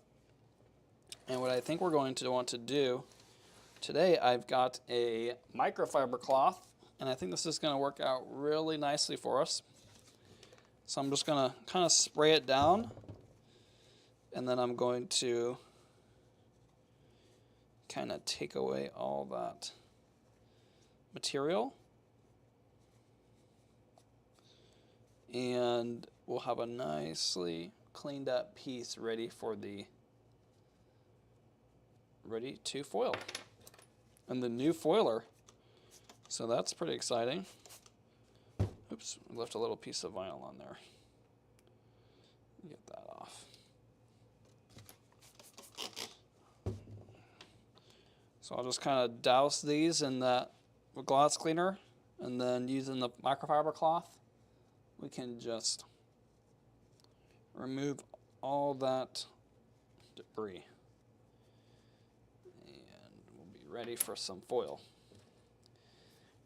[SPEAKER 1] And what I think we're going to want to do today, I've got a microfiber cloth. And I think this is going to work out really nicely for us. So I'm just going to kind of spray it down. And then I'm going to kind of take away all that material. And we'll have a nicely cleaned up piece ready to foil. And the new foiler. So that's pretty exciting. Oops, I left a little piece of vinyl on there. Get that off. So I'll just kind of douse these in that gloss cleaner, and then using the microfiber cloth, we can just remove all that debris. And we'll be ready for some foil.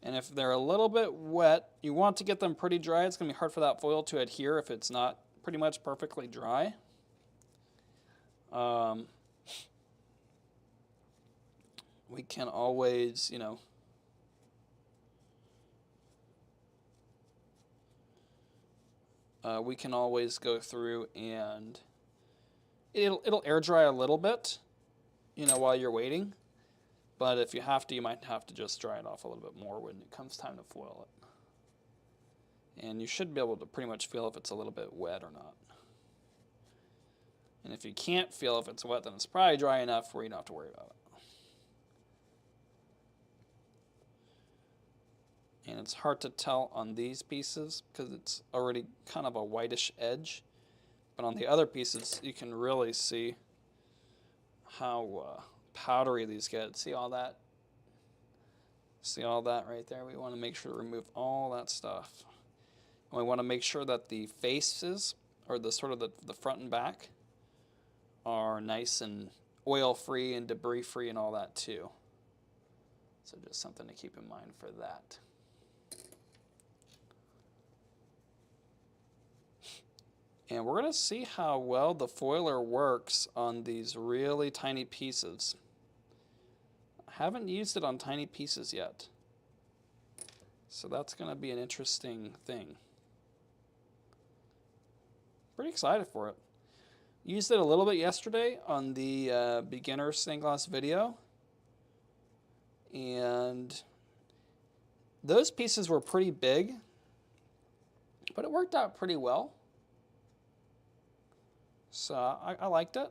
[SPEAKER 1] And if they're a little bit wet, you want to get them pretty dry. It's going to be hard for that foil to adhere if it's not pretty much perfectly dry. We can always, you know, we can always go through and it'll air dry a little bit, you know, while you're waiting. But if you have to, you might have to just dry it off a little bit more when it comes time to foil it. And you should be able to pretty much feel if it's a little bit wet or not. And if you can't feel if it's wet, then it's probably dry enough where you don't have to worry about it. And it's hard to tell on these pieces because it's already kind of a whitish edge. But on the other pieces, you can really see how powdery these get. See all that? See all that right there? We want to make sure to remove all that stuff. And we want to make sure that the faces, or the sort of the front and back, are nice and oil-free and debris-free and all that too. So just something to keep in mind for that. And we're going to see how well the foiler works on these really tiny pieces. I haven't used it on tiny pieces yet. So that's going to be an interesting thing. Pretty excited for it. Used it a little bit yesterday on the beginner stained glass video. And those pieces were pretty big, but it worked out pretty well. So I liked it.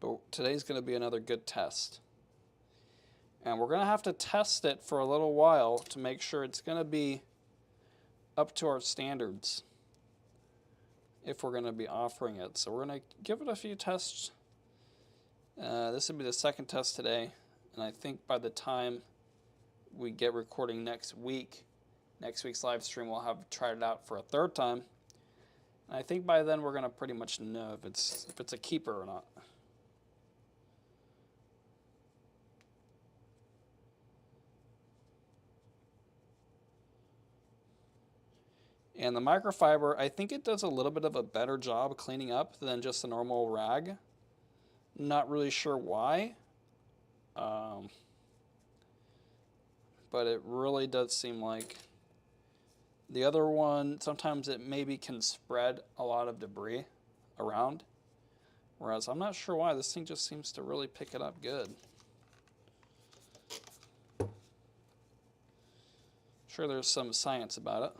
[SPEAKER 1] But today's going to be another good test. And we're going to have to test it for a little while to make sure it's going to be up to our standards if we're going to be offering it. So we're going to give it a few tests. This will be the second test today. And I think by the time we get recording next week's live stream, we'll have tried it out for a third time. And I think by then we're going to pretty much know if it's a keeper or not. And the microfiber, I think it does a little bit of a better job cleaning up than just a normal rag. Not really sure why. But it really does seem like the other one, sometimes it maybe can spread a lot of debris around. Whereas I'm not sure why, this thing just seems to really pick it up good. Sure, there's some science about it.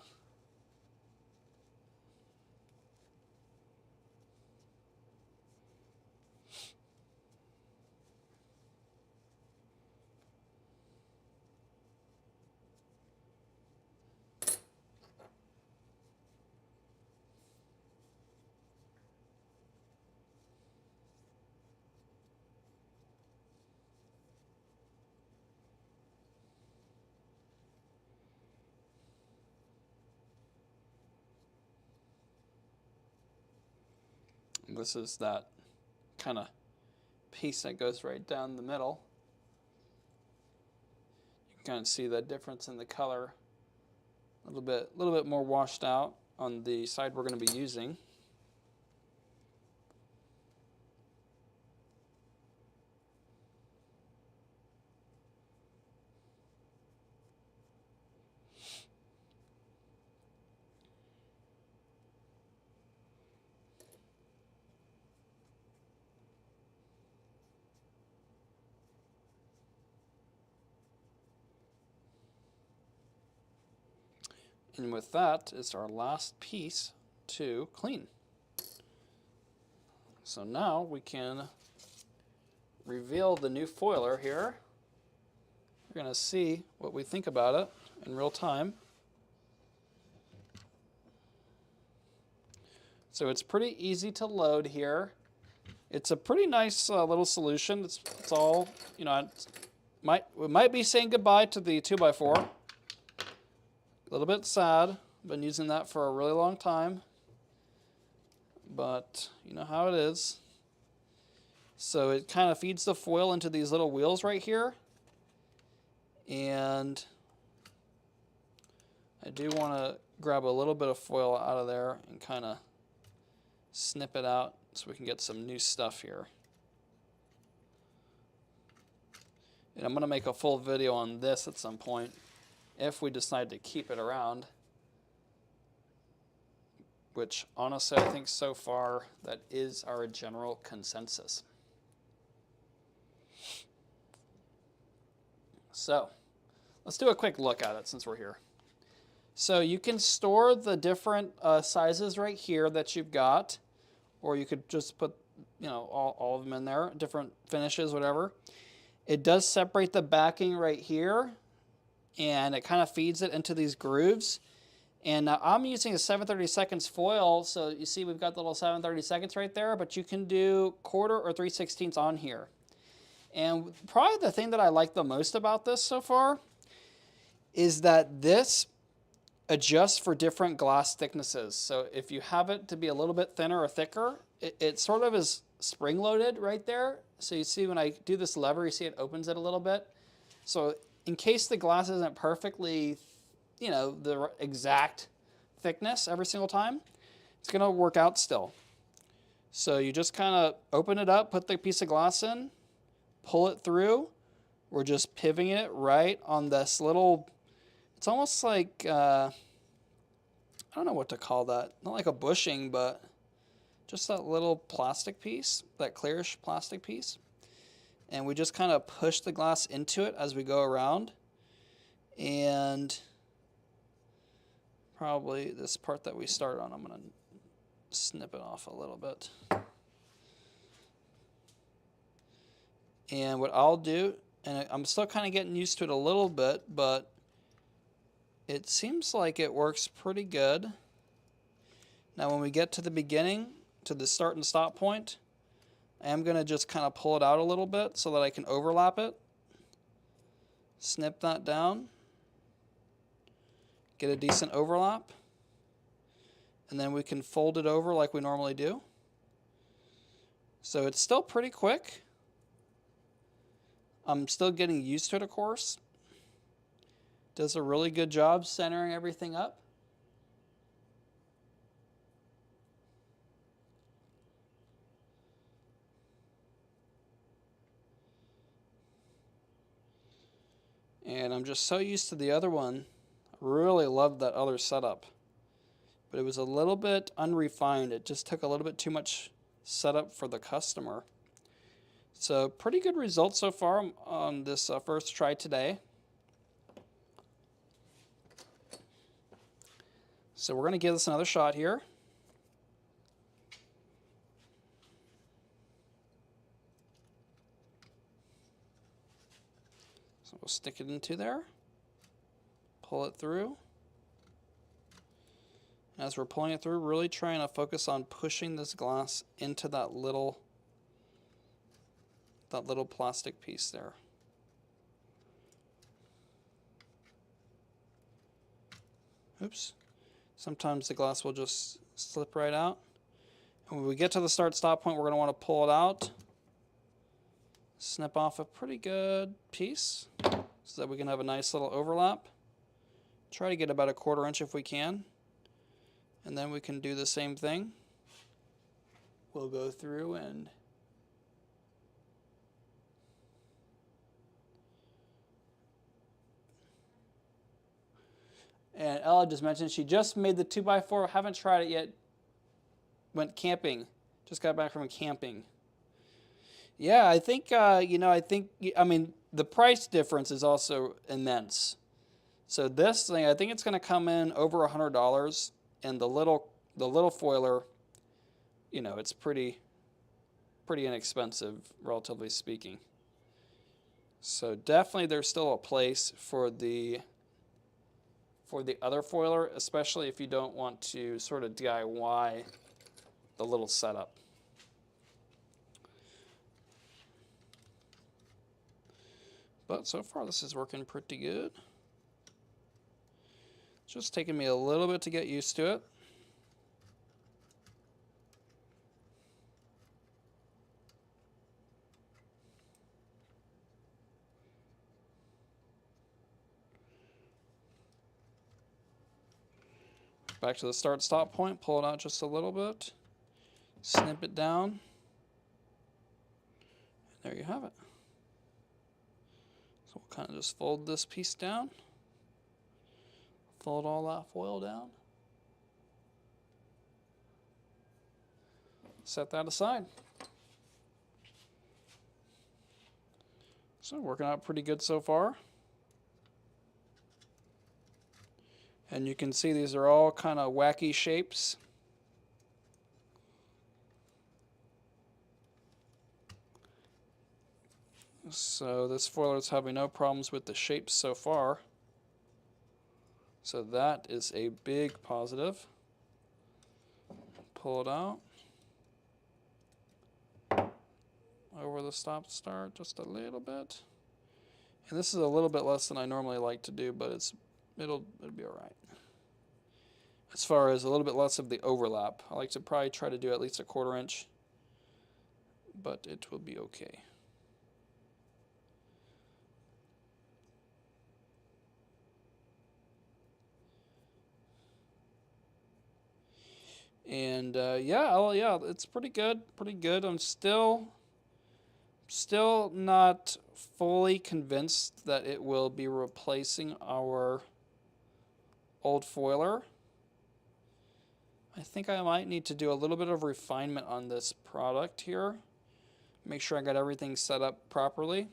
[SPEAKER 1] This is that kind of piece that goes right down the middle. You can kind of see the difference in the color. A little bit more washed out on the side we're going to be using. And with that, it's our last piece to clean. So now we can reveal the new foiler here. We're going to see what we think about it in real time. So it's pretty easy to load here. It's a pretty nice little solution. It's all, you know, we might be saying goodbye to the 2x4. A little bit sad. Been using that for a really long time. But you know how it is. So it kind of feeds the foil into these little wheels right here. And I do want to grab a little bit of foil out of there and kind of snip it out so we can get some new stuff here. And I'm going to make a full video on this at some point if we decide to keep it around. Which, honestly, I think so far that is our general consensus. So, let's do a quick look at it since we're here. So you can store the different sizes right here that you've got, or you could just put, you know, all of them in there, different finishes, whatever. It does separate the backing right here, and it kind of feeds it into these grooves. And I'm using a 7/32 foil, so you see we've got the little 7/32 right there, but you can do 1/4 or 3/16 on here. And probably the thing that I like the most about this so far is that this adjusts for different glass thicknesses. So if you have it to be a little bit thinner or thicker, it sort of is spring-loaded right there. So you see when I do this lever, you see it opens it a little bit. So in case the glass isn't perfectly, you know, the exact thickness every single time, it's going to work out still. So you just kind of open it up, put the piece of glass in, pull it through. We're just pivoting it right on this little, it's almost like, I don't know what to call that. Not like a bushing, but just that little plastic piece, that clearish plastic piece. And we just kind of push the glass into it as we go around. And probably this part that we started on, I'm going to snip it off a little bit. And what I'll do, and I'm still kind of getting used to it a little bit, but it seems like it works pretty good. Now when we get to the beginning, to the start and stop point, I am going to just kind of pull it out a little bit so that I can overlap it. Snip that down. Get a decent overlap. And then we can fold it over like we normally do. So it's still pretty quick. I'm still getting used to it, of course. Does a really good job centering everything up. And I'm just so used to the other one. I really loved that other setup. But it was a little bit unrefined. It just took a little bit too much setup for the customer. So pretty good results so far on this first try today. So we're going to give this another shot here. So we'll stick it into there, pull it through. As we're pulling it through, really trying to focus on pushing this glass into that little plastic piece there. Oops. Sometimes the glass will just slip right out. And when we get to the start-stop point, we're going to want to pull it out. Snip off a pretty good piece so that we can have a nice little overlap. Try to get about 1/4 inch if we can. And then we can do the same thing. We'll go through and Ella just mentioned she just made the 2x4. Haven't tried it yet. Went camping. Just got back from camping. Yeah, I think, I mean, the price difference is also immense. So this thing, I think it's going to come in over $100, and the little foiler, you know, it's pretty inexpensive, relatively speaking. So definitely there's still a place for the other foiler, especially if you don't want to sort of DIY the little setup. But so far this is working pretty good. It's just taking me a little bit to get used to it. Back to the start stop point, pull it out just a little bit, snip it down, and there you have it. So we'll kind of just fold this piece down, fold all that foil down, set that aside. So working out pretty good so far. And you can see these are all kind of wacky shapes. So this foiler is having no problems with the shapes so far. So that is a big positive. Pull it out. Over the stop start just a little bit. And this is a little bit less than I normally like to do, but it'll be all right. As far as a little bit less of the overlap, I like to probably try to do at least a 1/4 inch, but it will be okay. And yeah, it's pretty good, I'm still not fully convinced that it will be replacing our old foiler. I think I might need to do a little bit of refinement on this product here. Make sure I got everything set up properly.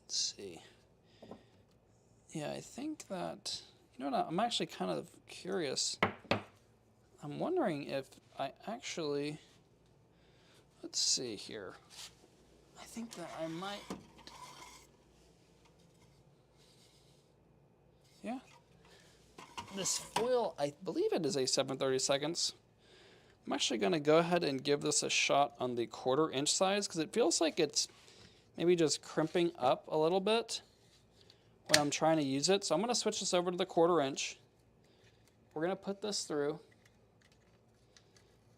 [SPEAKER 1] Let's see. Yeah, I think that, you know what, I'm actually kind of curious. I'm wondering if I actually, let's see here. I think that I might, yeah. This foil, I believe it is a 7/32. I'm actually going to go ahead and give this a shot on the 1/4 inch size because it feels like it's maybe just crimping up a little bit when I'm trying to use it. So I'm going to switch this over to the 1/4 inch. We're going to put this through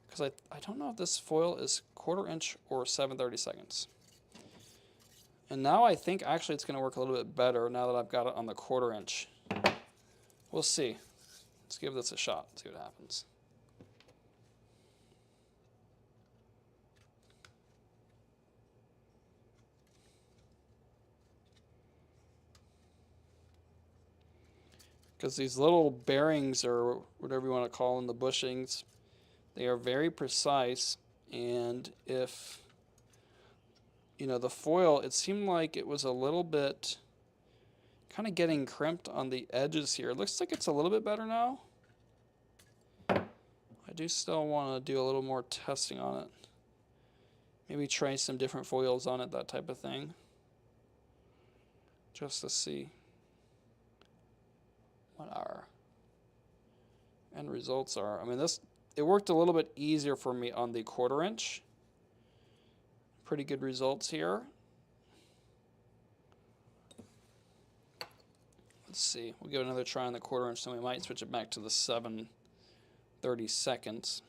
[SPEAKER 1] because I don't know if this foil is 1/4 inch or 7/32. And now I think actually it's going to work a little bit better now that I've got it on the 1/4 inch. We'll see. Let's give this a shot, see what happens. Because these little bearings, or whatever you want to call them, the bushings, they are very precise. And if, you know, the foil, it seemed like it was a little bit kind of getting crimped on the edges here. It looks like it's a little bit better now. I do still want to do a little more testing on it. Maybe try some different foils on it, that type of thing. Just to see what our end results are. I mean, it worked a little bit easier for me on the 1/4 inch. Pretty good results here. Let's see. We'll give it another try on the 1/4 inch, then we might switch it back to the 7/32.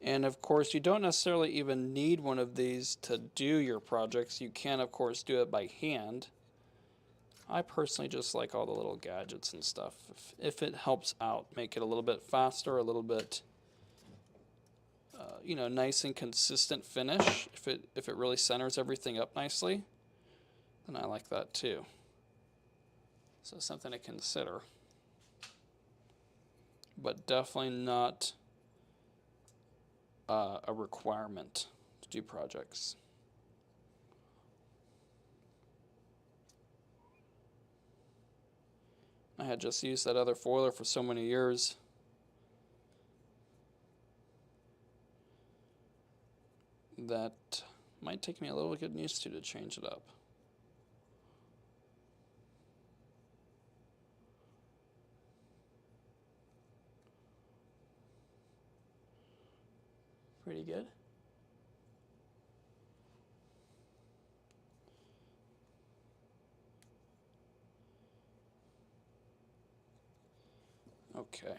[SPEAKER 1] And of course, you don't necessarily even need one of these to do your projects. You can, of course, do it by hand. I personally just like all the little gadgets and stuff. If it helps out, make it a little bit faster, a little bit, you know, nice and consistent finish. If it really centers everything up nicely, then I like that too. So something to consider. But definitely not a requirement to do projects. I had just used that other foiler for so many years. That might take me a little getting used to change it up. pretty good. Okay.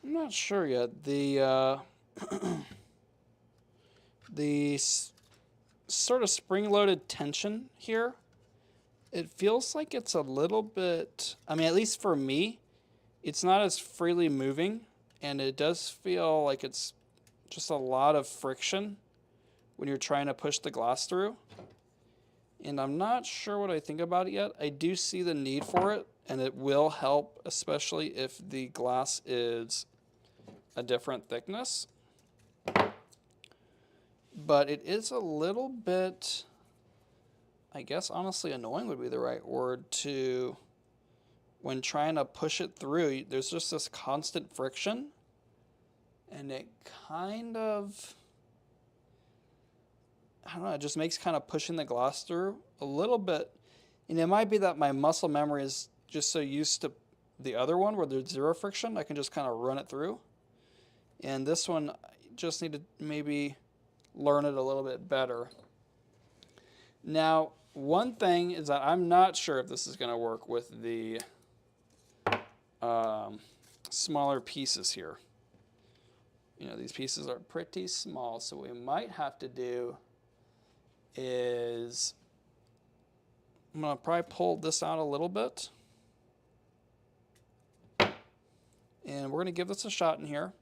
[SPEAKER 1] I'm not sure yet. The sort of spring-loaded tension here, it feels like it's a little bit, I mean, at least for me, it's not as freely moving, and it does feel like it's just a lot of friction when you're trying to push the glass through. And I'm not sure what I think about it yet. I do see the need for it, and it will help, especially if the glass is a different thickness. But it is a little bit, I guess honestly annoying would be the right word, to when trying to push it through, there's just this constant friction, and it kind of, I don't know, it just makes kind of pushing the glass through a little bit. And it might be that my muscle memory is just so used to the other one where there's zero friction, I can just kind of run it through. And this one, I just need to maybe learn it a little bit better. Now, one thing is that I'm not sure if this is going to work with the smaller pieces here. You know, these pieces are pretty small, so what we might have to do is, I'm going to probably pull this out a little bit. And we're going to give this a shot in here.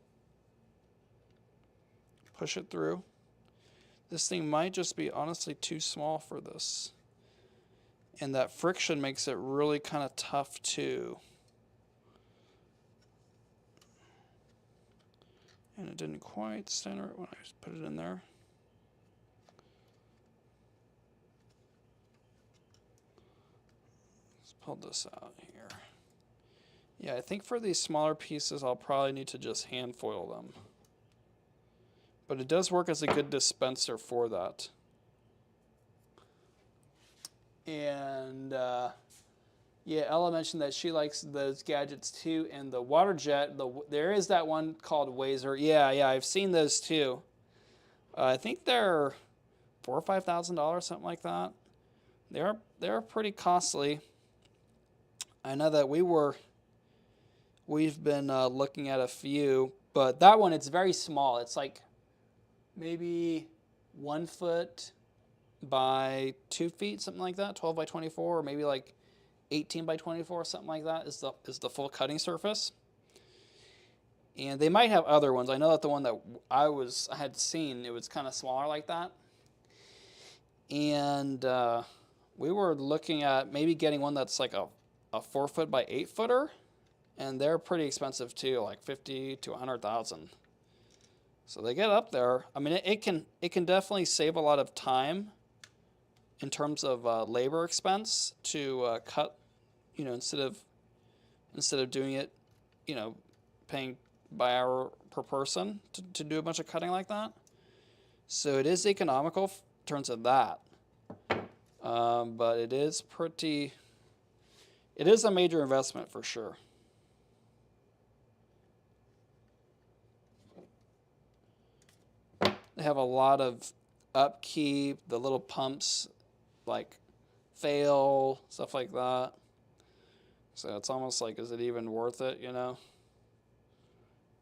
[SPEAKER 1] Push it through. This thing might just be honestly too small for this. And that friction makes it really kind of tough too. And it didn't quite center it when I put it in there. Let's pull this out here. Yeah, I think for these smaller pieces, I'll probably need to just hand foil them. But it does work as a good dispenser for that. And yeah, Ella mentioned that she likes those gadgets too. And the water jet, there is that one called Wazer. Yeah, I've seen those too. I think they're $4,000 or $5,000, something like that. They're pretty costly. I know that we've been looking at a few, but that one, it's very small. It's like maybe 1 foot by 2 feet, something like that, 12 by 24, or maybe like 18 by 24, something like that is the full cutting surface. And they might have other ones. I know that the one that I had seen, it was kind of smaller like that. And we were looking at maybe getting one that's like a 4 foot by 8 footer, and they're pretty expensive too, like 50 to 100,000. So they get up there. I mean, it can definitely save a lot of time in terms of labor expense to cut, you know, instead of doing it, you know, paying by hour per person to do a bunch of cutting like that. So it is economical in terms of that. But it is a major investment for sure. They have a lot of upkeep, the little pumps like fail, stuff like that. So it's almost like, is it even worth it, you know?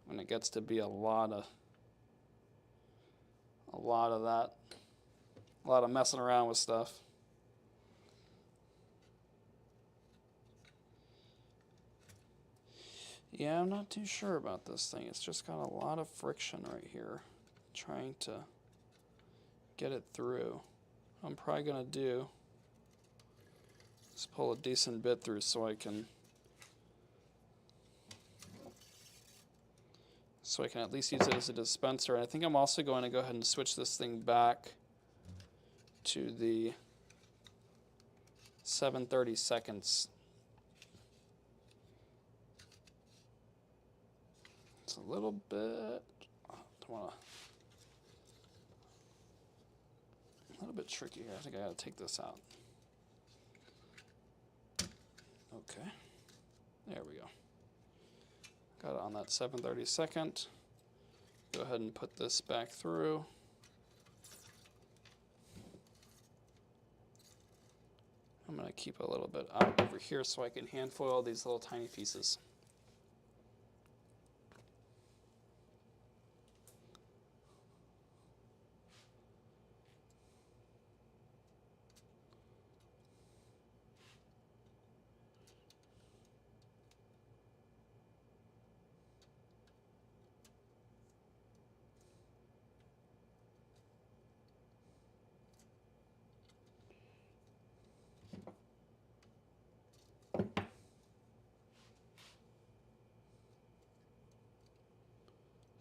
[SPEAKER 1] When it gets to be a lot of that, a lot of messing around with stuff. Yeah, I'm not too sure about this thing. It's just got a lot of friction right here, trying to get it through. I'm probably gonna do is pull a decent bit through so I can at least use it as a dispenser. And I think I'm also going to go ahead and switch this thing back to the 7/32. It's a little bit, a little bit tricky here. I think I gotta take this out. Okay, there we go. Got it on that 7/32. Go ahead and put this back through. I'm gonna keep a little bit out over here so I can hand foil these little tiny pieces.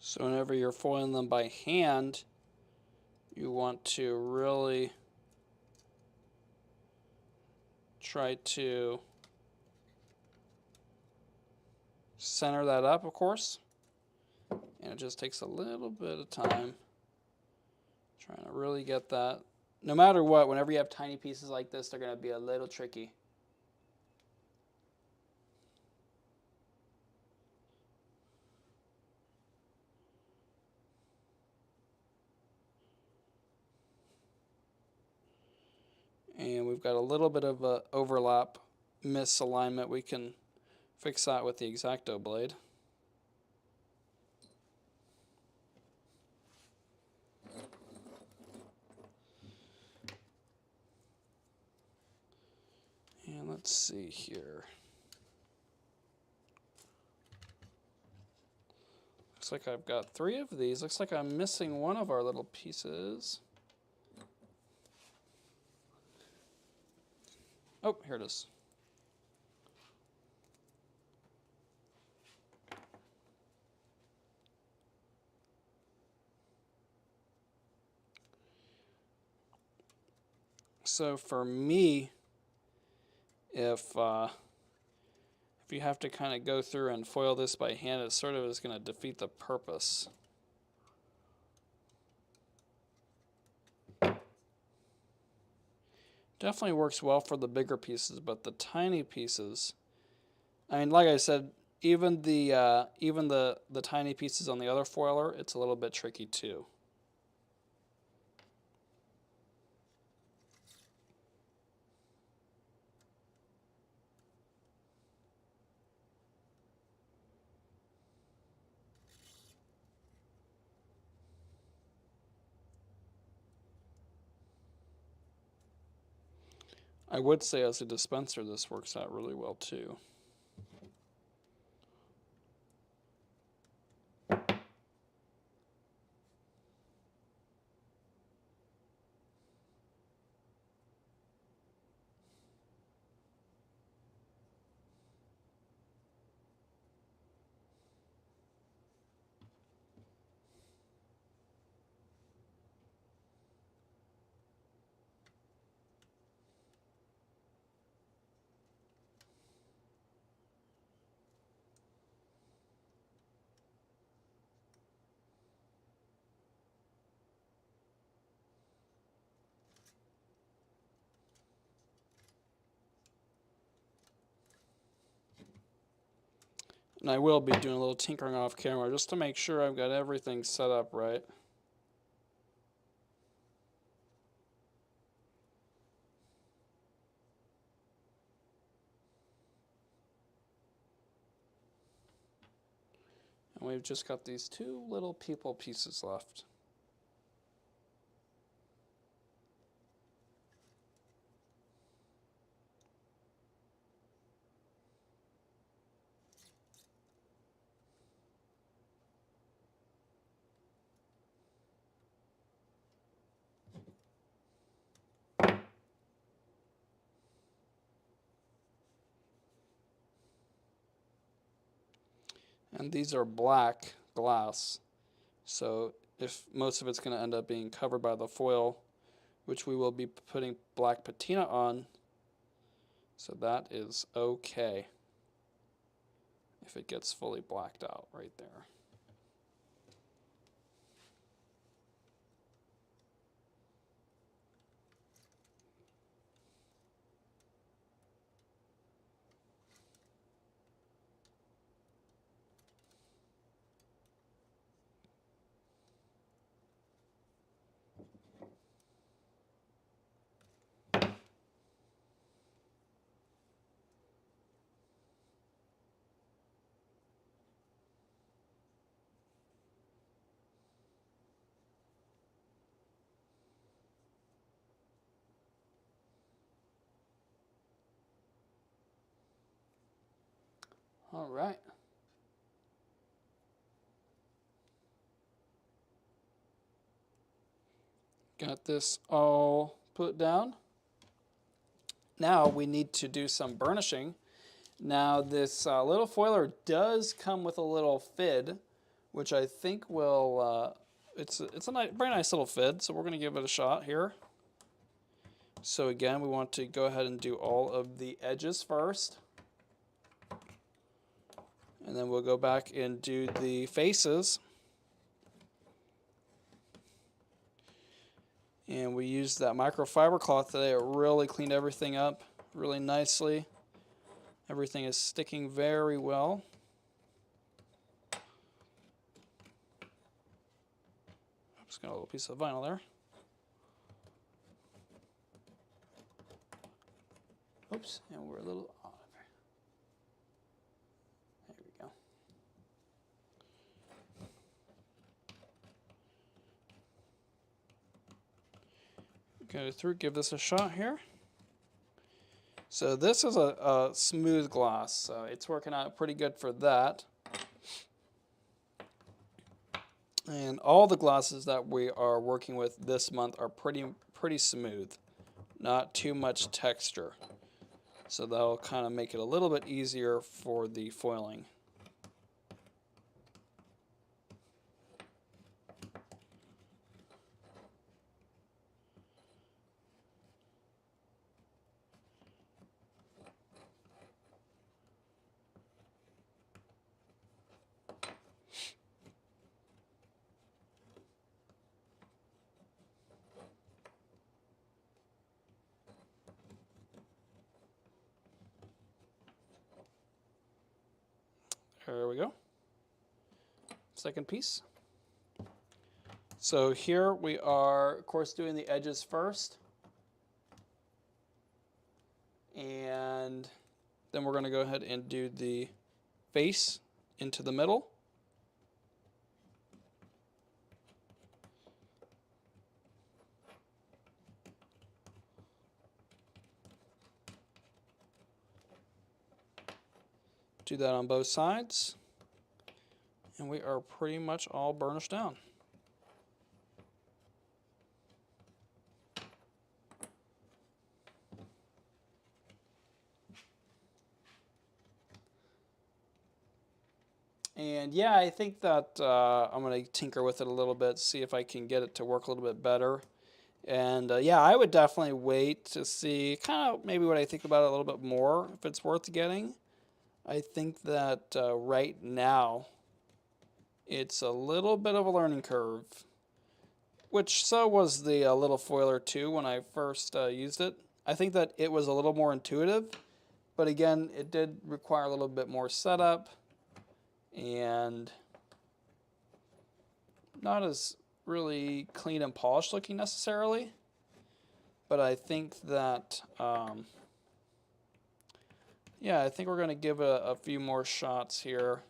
[SPEAKER 1] So whenever you're foiling them by hand, you want to really try to center that up, of course. And it just takes a little bit of time trying to really get that. No matter what, whenever you have tiny pieces like this, they're going to be a little tricky. And we've got a little bit of a overlap misalignment. We can fix that with the X-Acto blade. And let's see here. Looks like I've got 3 of these. Looks like I'm missing one of our little pieces. Oh, here it is. So for me, if you have to kind of go through and foil this by hand, it sort of is going to defeat the purpose. Definitely works well for the bigger pieces, but the tiny pieces, I mean, like I said, even the tiny pieces on the other foiler, it's a little bit tricky too. I would say as a dispenser, this works out really well too. And I will be doing a little tinkering off camera just to make sure I've got everything set up right. And we've just got these 2 little people pieces left. And these are black glass, so if most of it's going to end up being covered by the foil, which we will be putting black patina on, So that is okay if it gets fully blacked out right there. All right. Got this all put down. Now we need to do some burnishing. Now this little foiler does come with a little fid, which I think will, it's a very nice little fid, so we're going to give it a shot here. So again, we want to go ahead and do all of the edges first. And then we'll go back and do the faces. And we used that microfiber cloth today. It really cleaned everything up really nicely. Everything is sticking very well. Oops, got a little piece of vinyl there. Oops, and we're a little off. There we go. Go through, give this a shot here. So this is a smooth gloss, so it's working out pretty good for that. And all the glosses that we are working with this month are pretty smooth, not too much texture. So that'll kind of make it a little bit easier for the foiling. There we go. Second piece. So here we are, of course, doing the edges first. And then we're going to go ahead and do the face into the middle. Do that on both sides. And we are pretty much all burnished down. And yeah, I think that I'm going to tinker with it a little bit, see if I can get it to work a little bit better. And yeah, I would definitely wait to see kind of maybe what I think about it a little bit more, if it's worth getting. I think that right now it's a little bit of a learning curve, which so was the little foiler too when I first used it. I think that it was a little more intuitive, but again, it did require a little bit more setup and not as really clean and polished looking necessarily. But I think that, yeah, I think we're going to give it a few more shots here.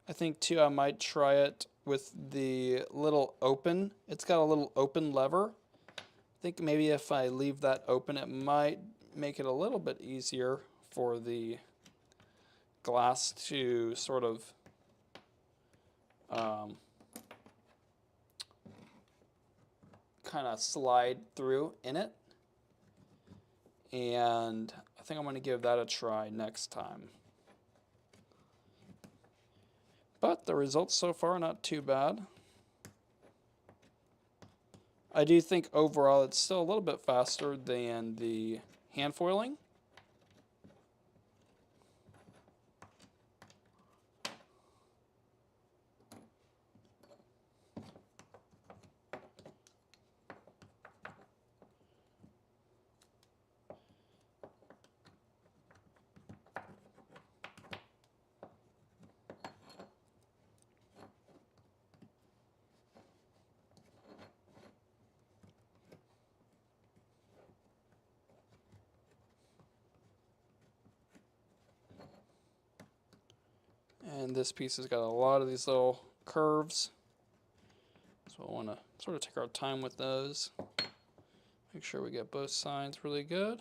[SPEAKER 1] I think too I might try it with the little open. It's got a little open lever. I think maybe if I leave that open, it might make it a little bit easier for the glass to sort of kind of slide through in it. And I think I'm going to give that a try next time. But the results so far are not too bad. I do think overall it's still a little bit faster than the hand foiling. And this piece has got a lot of these little curves. So I want to sort of take our time with those. Make sure we get both sides really good.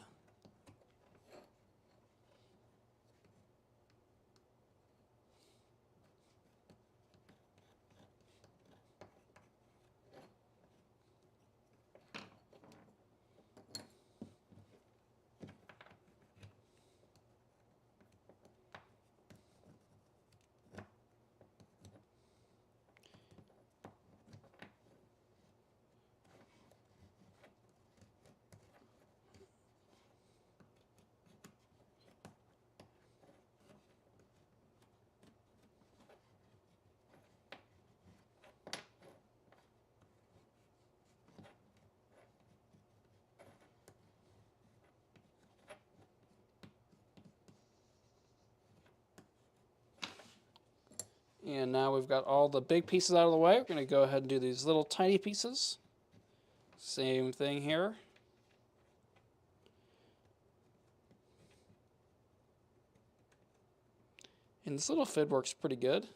[SPEAKER 1] And now we've got all the big pieces out of the way. We're going to go ahead and do these little tiny pieces. Same thing here. And this little fid works pretty good.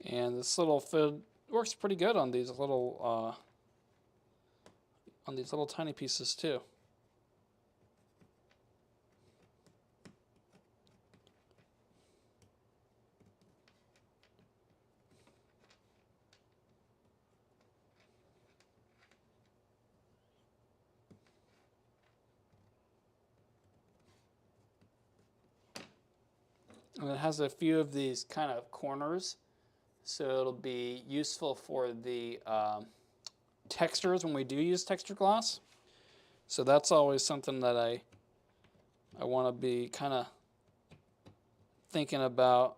[SPEAKER 1] And this little fid works pretty good on these little tiny pieces too. And it has a few of these kind of corners, so it'll be useful for the textures when we do use texture gloss. So that's always something that I want to be kind of thinking about,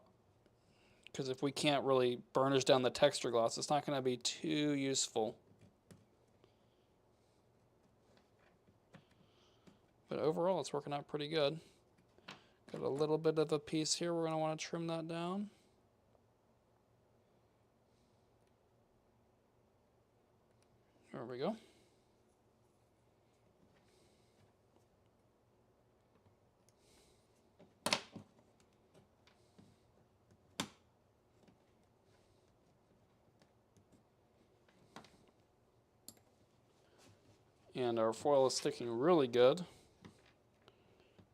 [SPEAKER 1] because if we can't really burnish down the texture gloss, it's not going to be too useful. But overall, it's working out pretty good. Got a little bit of a piece here. We're going to want to trim that down. There we go. And our foil is sticking really good.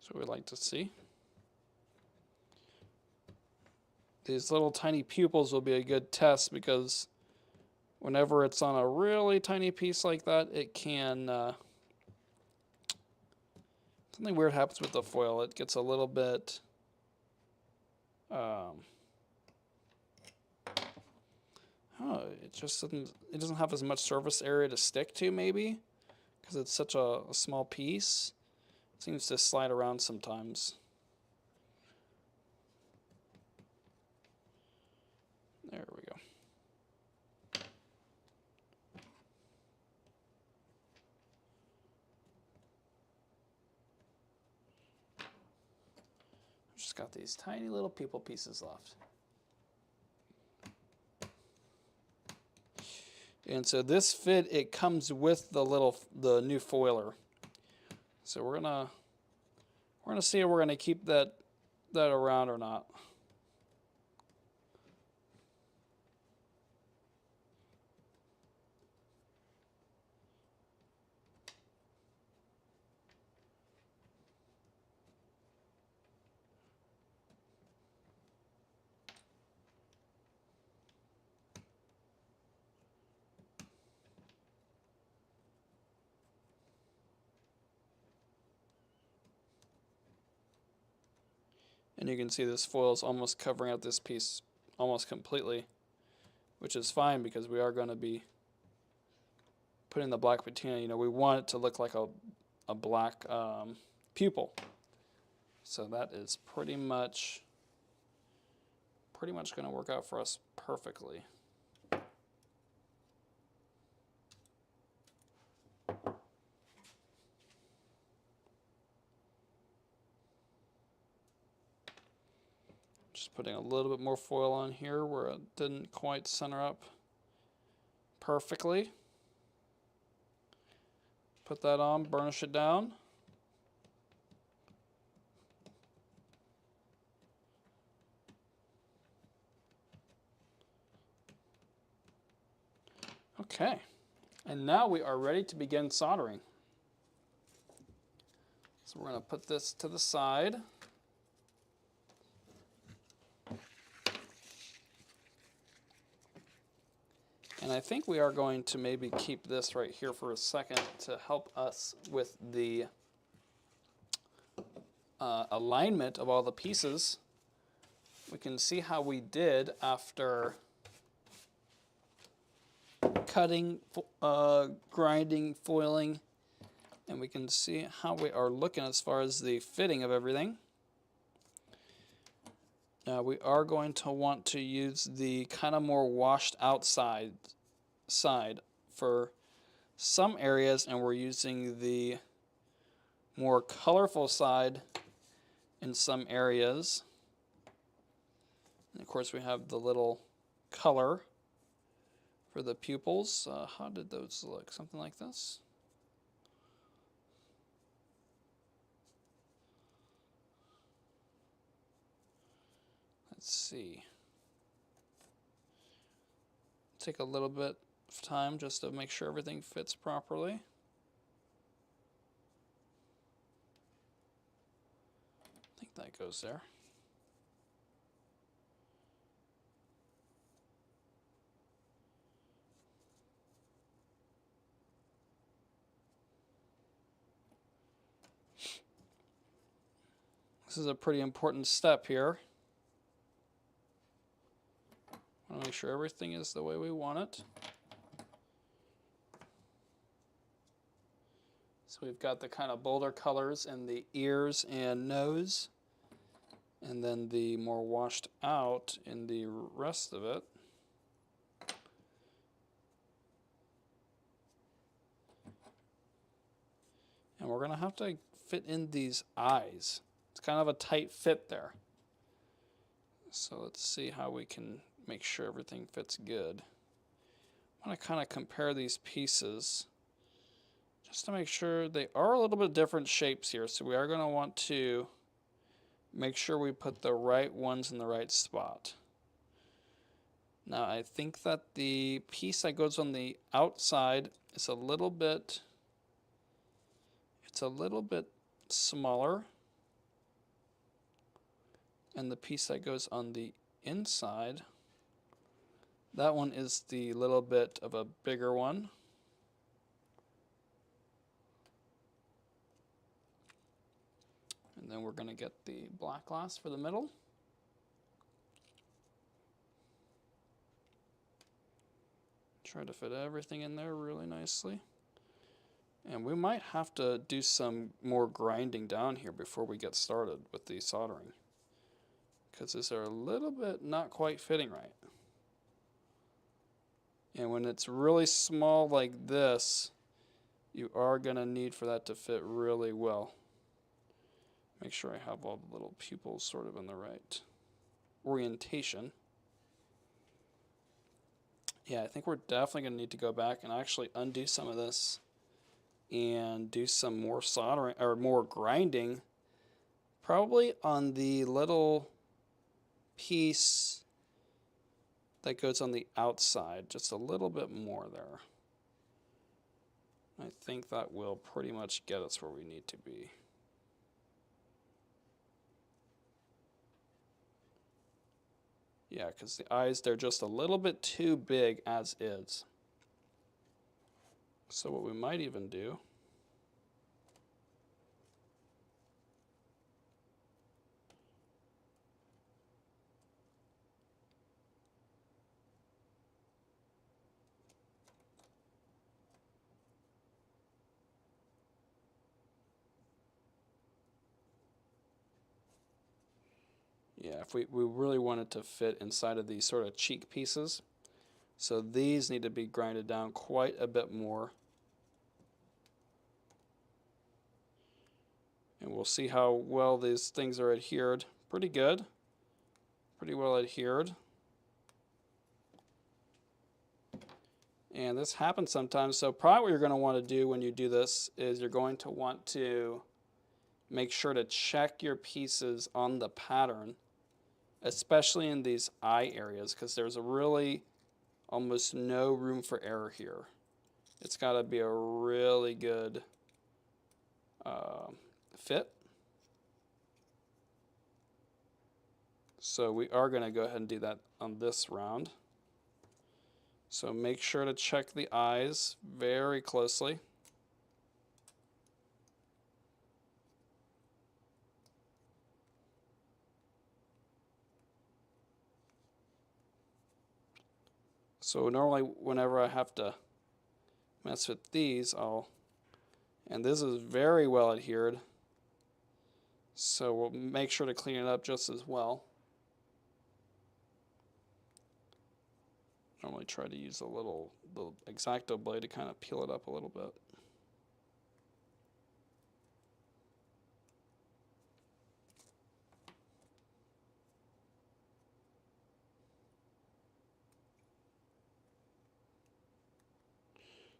[SPEAKER 1] So we like to see. These little tiny pupils will be a good test, because whenever it's on a really tiny piece like that, it can... something weird happens with the foil. It gets a little bit... it just doesn't have as much surface area to stick to, maybe, because it's such a small piece. It seems to slide around sometimes. There we go. Just got these tiny little people pieces left. And so this fit, it comes with the new foiler. So we're gonna see if we're gonna keep that around or not. And you can see this foil is almost covering out this piece almost completely, which is fine because we are going to be putting the black patina. You know, we want it to look like a black pupil. So that is pretty much going to work out for us perfectly. Just putting a little bit more foil on here where it didn't quite center up perfectly. Put that on, burnish it down. Okay, and now we are ready to begin soldering. So we're going to put this to the side. And I think we are going to maybe keep this right here for a second to help us with the alignment of all the pieces. We can see how we did after cutting, grinding, foiling, and we can see how we are looking as far as the fitting of everything. Now we are going to want to use the kind of more washed out side for some areas, and we're using the more colorful side in some areas. And of course we have the little color for the pupils. How did those look? Something like this. Let's see. Take a little bit of time just to make sure everything fits properly. I think that goes there. This is a pretty important step here. I want to make sure everything is the way we want it. So we've got the kind of bolder colors in the ears and nose, and then the more washed out in the rest of it. And we're going to have to fit in these eyes. It's kind of a tight fit there. So let's see how we can make sure everything fits good. I want to kind of compare these pieces just to make sure they are a little bit different shapes here. So we are going to want to make sure we put the right ones in the right spot. Now I think that the piece that goes on the outside is a little bit, it's a little bit smaller, and the piece that goes on the inside, that one is the little bit of a bigger one. And then we're going to get the black glass for the middle. Try to fit everything in there really nicely. And we might have to do some more grinding down here before we get started with the soldering, because these are a little bit not quite fitting right. And when it's really small like this, you are going to need for that to fit really well. Make sure I have all the little pupils sort of in the right orientation. Yeah, I think we're definitely going to need to go back and actually undo some of this and do some more soldering or more grinding, probably on the little piece that goes on the outside, just a little bit more there. I think that will pretty much get us where we need to be. Yeah, because the eyes, they're just a little bit too big as is. So what we might even do, yeah, if we really want it to fit inside of these sort of cheek pieces, so these need to be grinded down quite a bit more. And we'll see how well these things are adhered. Pretty good. Pretty well adhered. And this happens sometimes. So probably what you're going to want to do when you do this is you're going to want to make sure to check your pieces on the pattern, especially in these eye areas, because there's really almost no room for error here. It's got to be a really good fit. So we are going to go ahead and do that on this round. So make sure to check the eyes very closely. So normally whenever I have to mess with these, and this is very well adhered, so we'll make sure to clean it up just as well. Normally try to use the X-Acto blade to kind of peel it up a little bit.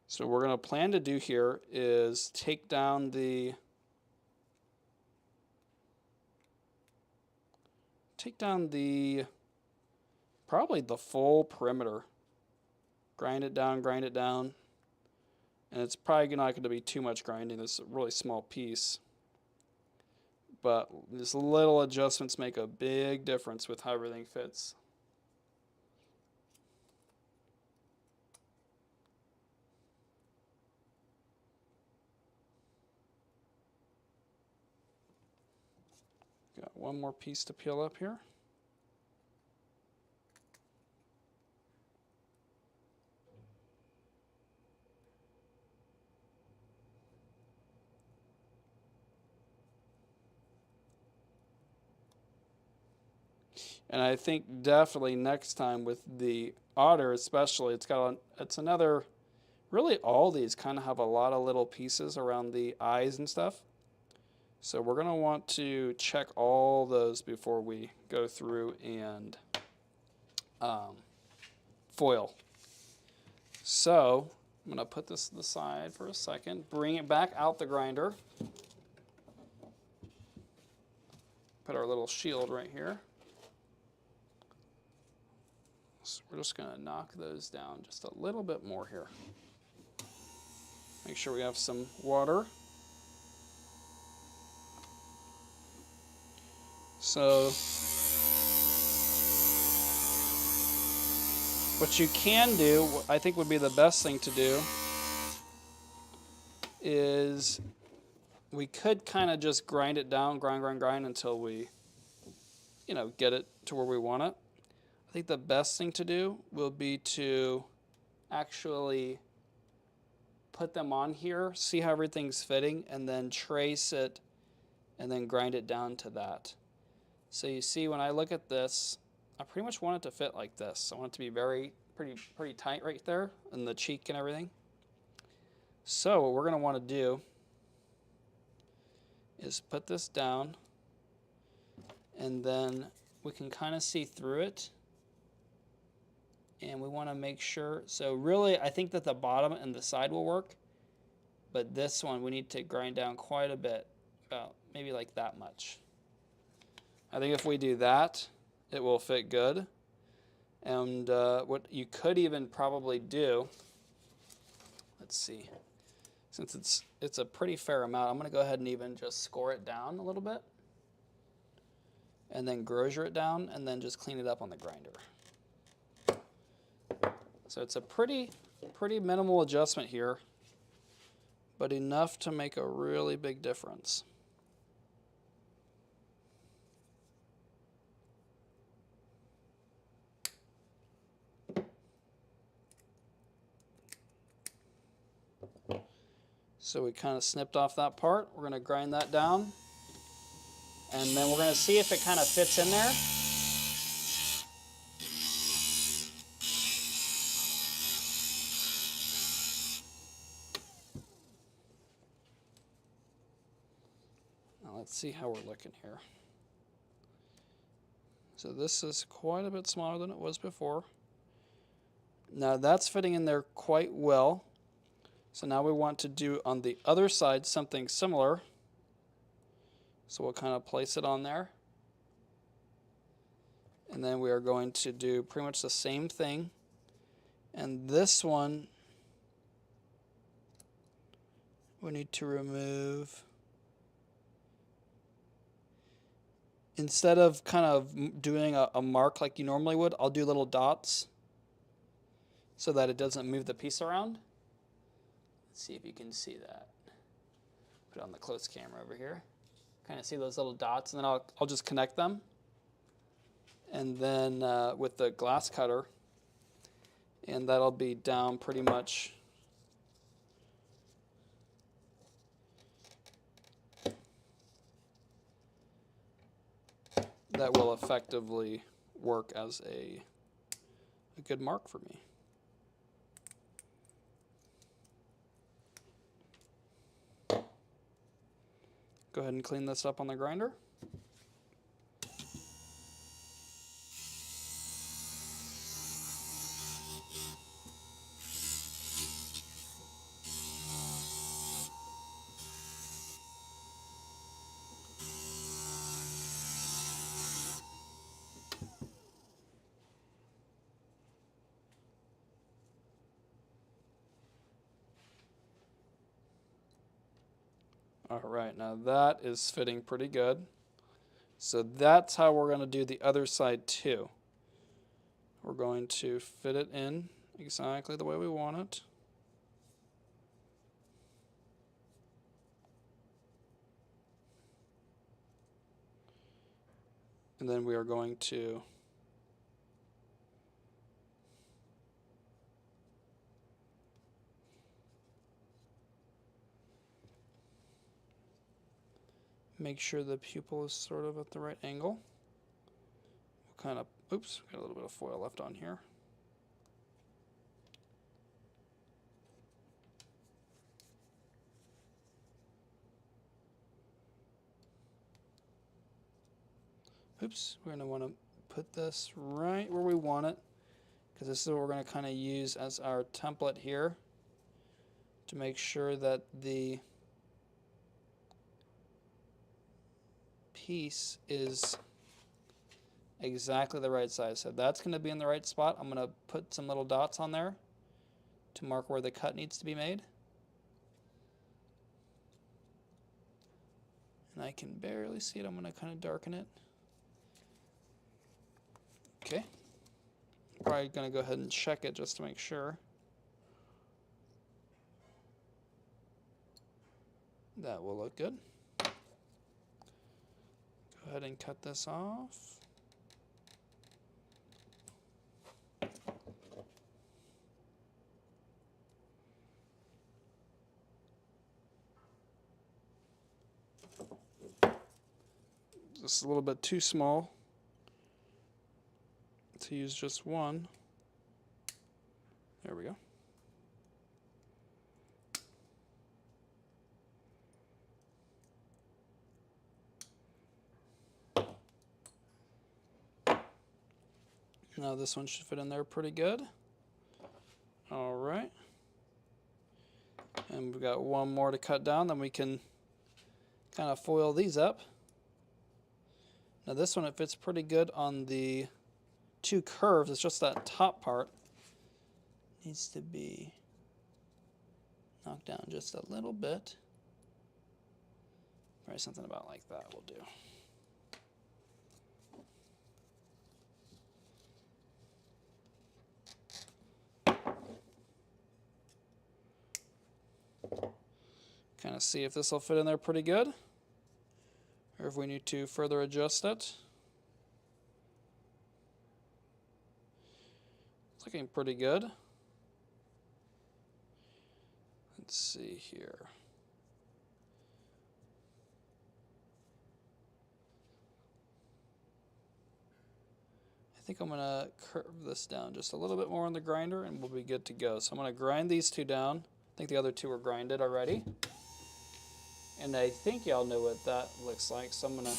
[SPEAKER 1] So what we're going to plan to do here is take down probably the full perimeter. Grind it down, and it's probably not going to be too much grinding. This is a really small piece, but these little adjustments make a big difference with how everything fits. Got one more piece to peel up here. And I think definitely next time with the otter especially, it's another, really all these kind of have a lot of little pieces around the eyes and stuff. So we're going to want to check all those before we go through and foil. So I'm going to put this to the side for a second, bring it back out the grinder. Put our little shield right here. So we're just going to knock those down just a little bit more here. Make sure we have some water. So what you can do, I think would be the best thing to do, is we could kind of just grind it down, grind until we, get it to where we want it. I think the best thing to do will be to actually put them on here, see how everything's fitting, and then trace it and then grind it down to that. So you see when I look at this, I pretty much want it to fit like this. I want it to be pretty tight right there in the cheek and everything. So what we're going to want to do is put this down and then we can kind of see through it. And we want to make sure, so really I think that the bottom and the side will work, but this one we need to grind down quite a bit, about maybe like that much. I think if we do that, it will fit good. And what you could even probably do, let's see, since it's a pretty fair amount, I'm going to go ahead and even just score it down a little bit, and then Grosier it down, and then just clean it up on the grinder. So it's a pretty minimal adjustment here, but enough to make a really big difference. So we kind of snipped off that part. We're going to grind that down, and then we're going to see if it kind of fits in there. Now let's see how we're looking here. So this is quite a bit smaller than it was before. Now that's fitting in there quite well. So now we want to do on the other side something similar. So we'll kind of place it on there. And then we are going to do pretty much the same thing. And this one, we need to remove, instead of kind of doing a mark like you normally would, I'll do little dots so that it doesn't move the piece around. Let's see if you can see that. Put it on the close camera over here. Kind of see those little dots, and then I'll just connect them. And then with the glass cutter, and that'll be down pretty much that will effectively work as a good mark for me. Go ahead and clean this up on the grinder. All right, now that is fitting pretty good. So that's how we're going to do the other side too. We're going to fit it in exactly the way we want it. And then we are going to make sure the pupil is sort of at the right angle. We'll kind of, oops, got a little bit of foil left on here. Oops, we're going to want to put this right where we want it, because this is what we're going to kind of use as our template here to make sure that the piece is exactly the right size. So that's going to be in the right spot. I'm going to put some little dots on there to mark where the cut needs to be made. And I can barely see it. I'm going to kind of darken it. Okay. Probably going to go ahead and check it just to make sure. That will look good. Go ahead and cut this off. Just a little bit too small to use just one. There we go. Now this one should fit in there pretty good. All right. And we've got one more to cut down, then we can kind of foil these up. Now this one, it fits pretty good on the two curves. It's just that top part needs to be knocked down just a little bit. Probably something about like that will do. Kind of see if this will fit in there pretty good, or if we need to further adjust it. It's looking pretty good. Let's see here. I think I'm going to curve this down just a little bit more on the grinder and we'll be good to go. So I'm going to grind these two down. I think the other two were grinded already. And I think y'all know what that looks like, so I'm going to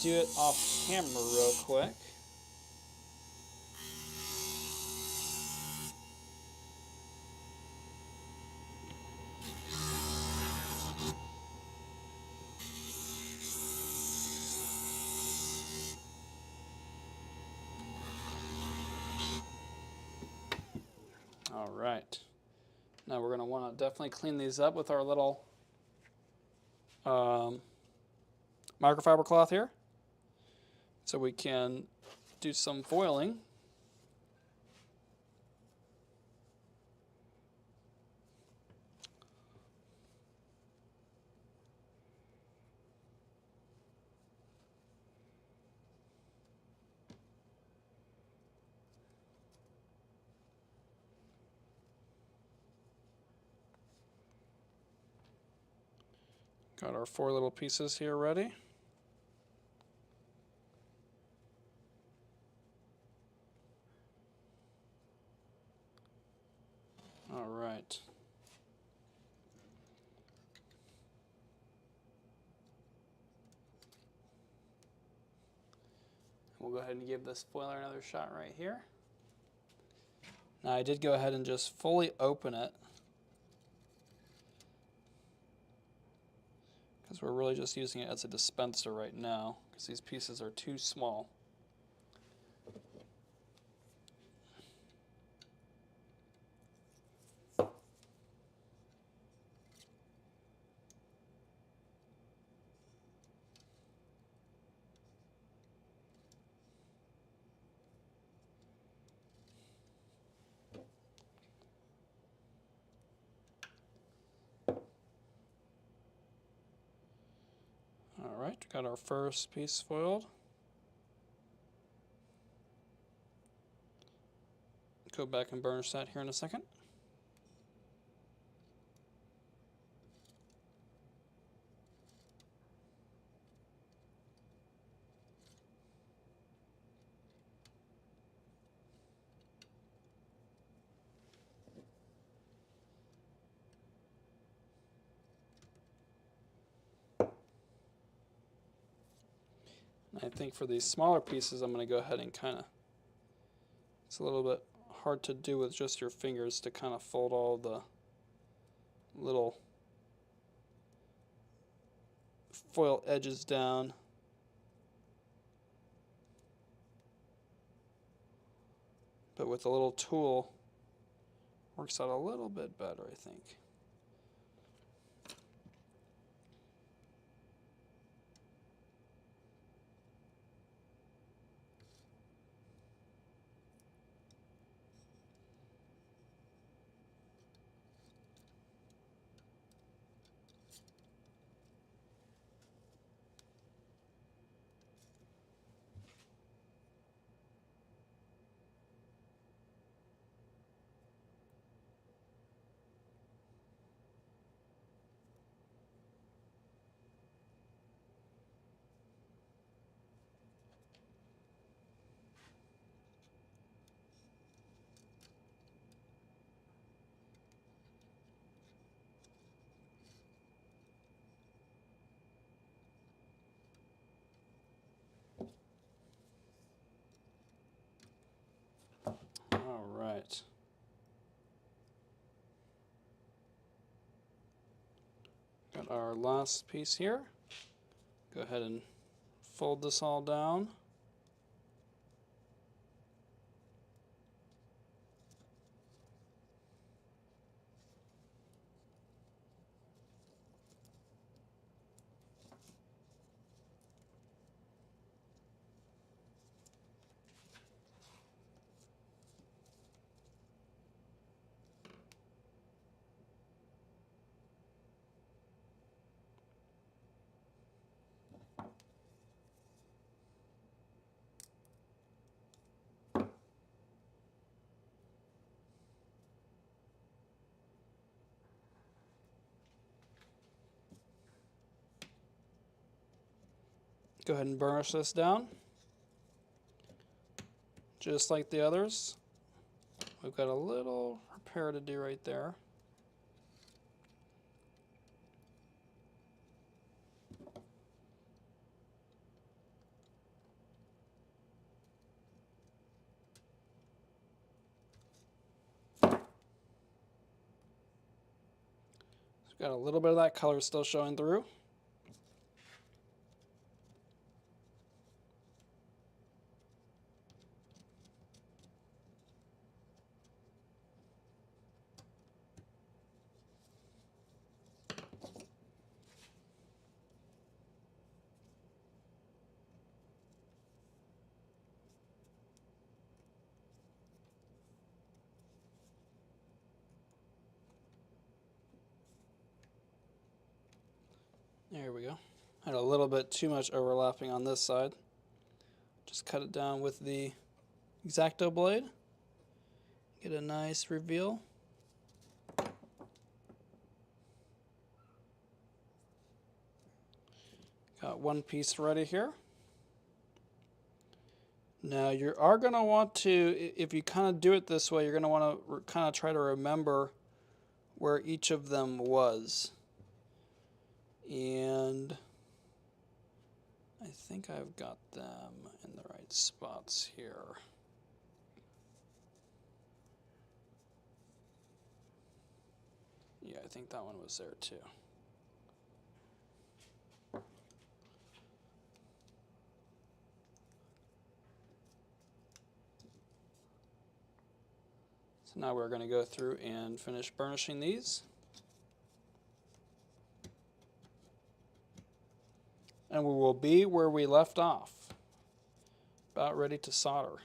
[SPEAKER 1] do it off camera real quick. All right. Now we're going to want to definitely clean these up with our little microfiber cloth here, so we can do some foiling. Got our 4 little pieces here ready. All right. We'll go ahead and give this foiler another shot right here. Now I did go ahead and just fully open it, because we're really just using it as a dispenser right now, because these pieces are too small. All right, got our first piece foiled. Go back and burnish that here in a second. I think for these smaller pieces, I'm going to go ahead and kind of, it's a little bit hard to do with just your fingers to kind of fold all the little foil edges down. But with a little tool, works out a little bit better, I think. right. Got our last piece here. Go ahead and fold this all down. Go ahead and burnish this down, just like the others. We've got a little repair to do right there. Got a little bit of that color still showing through. There we go. Had a little bit too much overlapping on this side. Just cut it down with the X-Acto blade. Get a nice reveal. Got one piece ready here. Now you are going to want to, if you kind of do it this way, you're going to want to kind of try to remember where each of them was. And I think I've got them in the right spots here. Yeah, I think that one was there too. So now we're going to go through and finish burnishing these. And we will be where we left off, about ready to solder.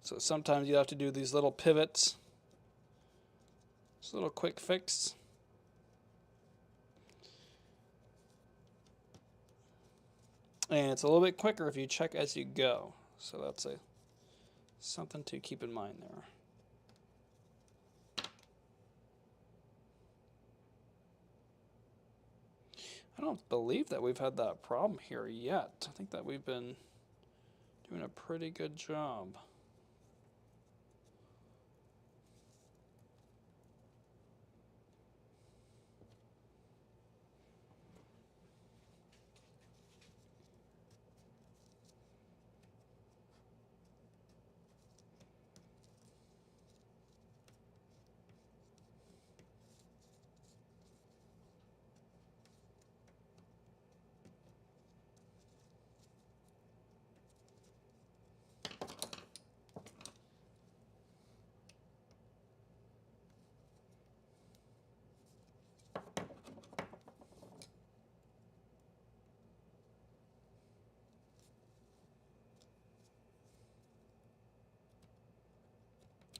[SPEAKER 1] So sometimes you have to do these little pivots. Just a little quick fix. And it's a little bit quicker if you check as you go. So that's something to keep in mind there. I don't believe that we've had that problem here yet. I think that we've been doing a pretty good job.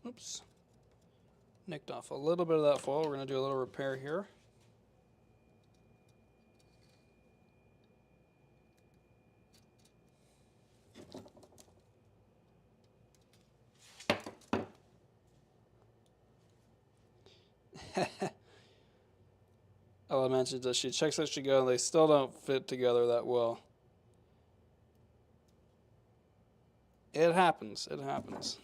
[SPEAKER 1] Oops. Nicked off a little bit of that foil. We're going to do a little repair here. Ella mentioned that she checks as she goes, and they still don't fit together that well. It happens. It happens.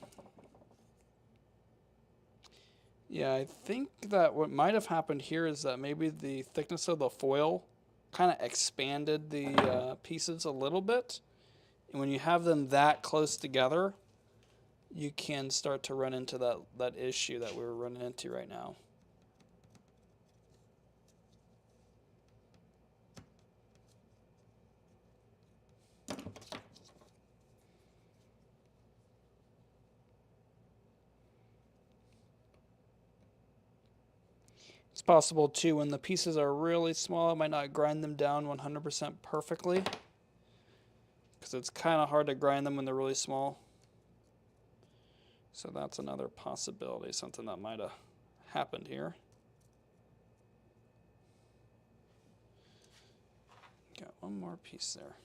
[SPEAKER 1] Yeah, I think that what might have happened here is that maybe the thickness of the foil kind of expanded the pieces a little bit. And when you have them that close together, you can start to run into that issue that we're running into right now. It's possible too, when the pieces are really small, I might not grind them down 100% perfectly, because it's kind of hard to grind them when they're really small. So that's another possibility, something that might have happened here. Got one more piece there.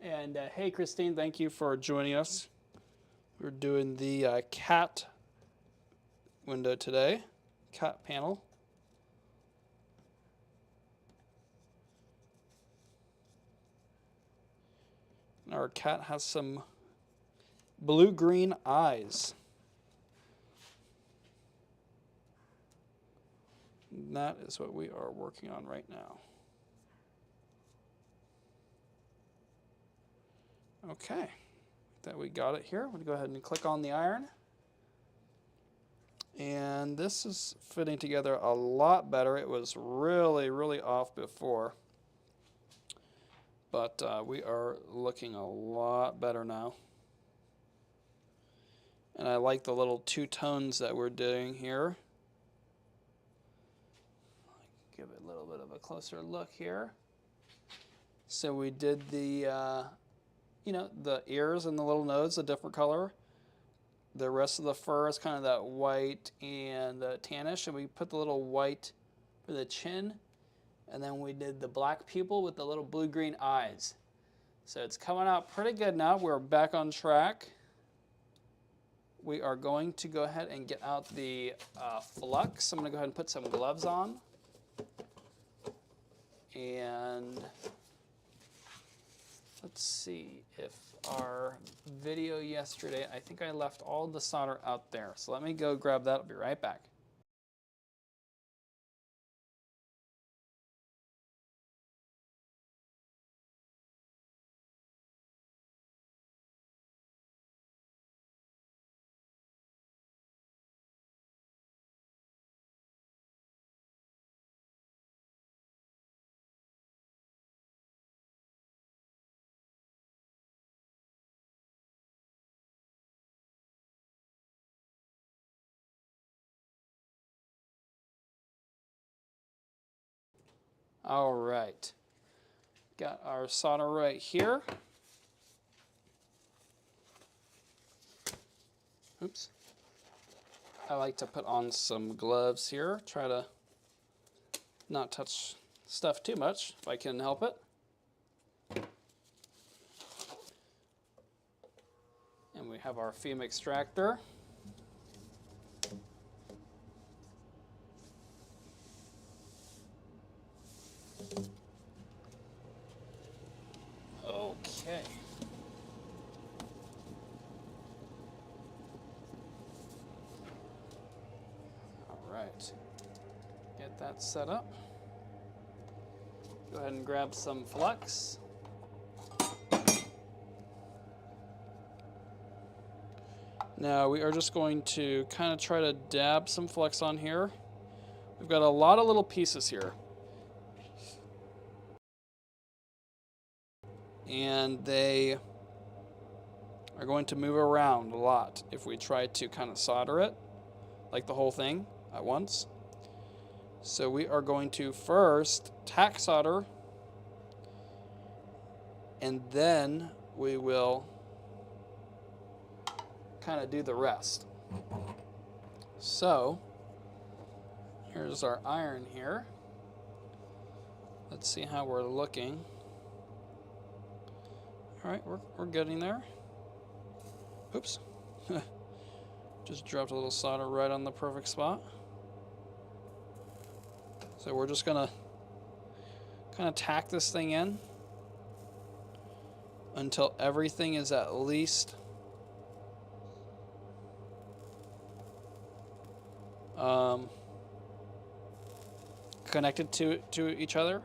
[SPEAKER 1] And hey, Christine, thank you for joining us. We're doing the cat window today, cat panel. Our cat has some blue-green eyes. And that is what we are working on right now. Okay, that we got it here. I'm going to go ahead and click on the iron. And this is fitting together a lot better. It was really, really off before. But we are looking a lot better now. And I like the little two tones that we're doing here. Give it a little bit of a closer look here. So we did the the ears and the little nose a different color. The rest of the fur is kind of that white and tannish, and we put the little white for the chin, and then we did the black pupil with the little blue-green eyes. So it's coming out pretty good now. We're back on track. We are going to go ahead and get out the flux. I'm going to go ahead and put some gloves on. And let's see if our video yesterday, I think I left all the solder out there. So let me go grab that. I'll be right back. All right, got our solder right here. Oops. I like to put on some gloves here, try to not touch stuff too much if I can help it. And we have our fume extractor. Okay. All right. Get that set up. Go ahead and grab some flux. Now we are just going to kind of try to dab some flux on here. We've got a lot of little pieces here. And they are going to move around a lot if we try to kind of solder it, like the whole thing at once. So we are going to first tack solder, and then we will kind of do the rest. So here's our iron here. Let's see how we're looking. All right, we're getting there. Oops. Just dropped a little solder right on the perfect spot. So we're just gonna kind of tack this thing in until everything is at least connected to each other.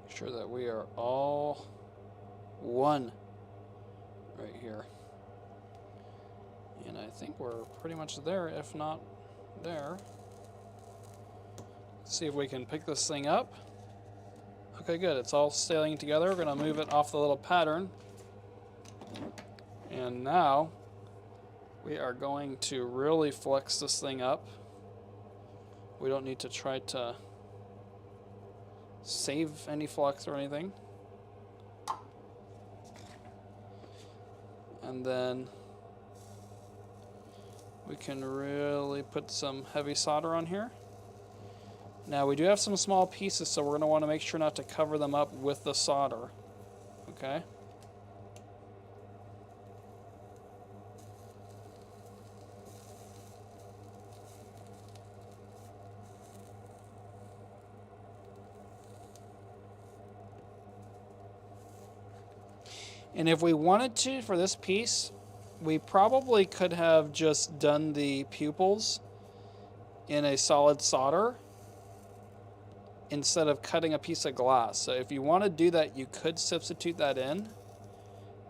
[SPEAKER 1] Make sure that we are all one right here. And I think we're pretty much there, if not there. Let's see if we can pick this thing up. Okay, good. It's all staying together. We're going to move it off the little pattern. And now we are going to really flex this thing up. We don't need to try to save any flux or anything. And then we can really put some heavy solder on here. Now we do have some small pieces, so we're going to want to make sure not to cover them up with the solder. Okay? And if we wanted to, for this piece, we probably could have just done the pupils in a solid solder instead of cutting a piece of glass. So if you want to do that, you could substitute that in.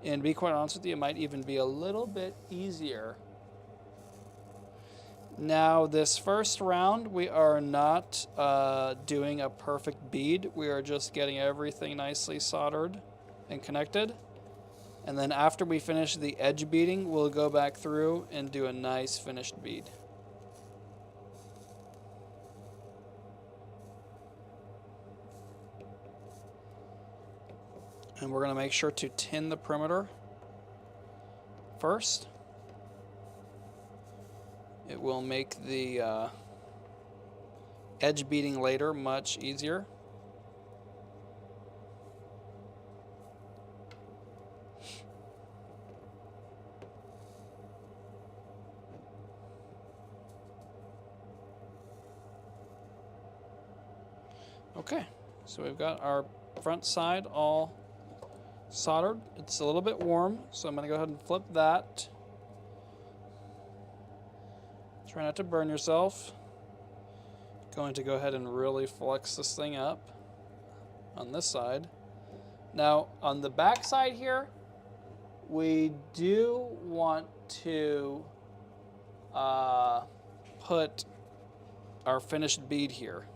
[SPEAKER 1] And to be quite honest with you, it might even be a little bit easier. Now, this first round, we are not doing a perfect bead. We are just getting everything nicely soldered and connected. And then after we finish the edge beading, we'll go back through and do a nice finished bead. And we're going to make sure to tin the perimeter first. It will make the edge beading later much easier. Okay, so we've got our front side all soldered. It's a little bit warm, so I'm going to go ahead and flip that. Try not to burn yourself. Going to go ahead and really flex this thing up on this side. Now, on the back side here, we do want to put our finished bead here.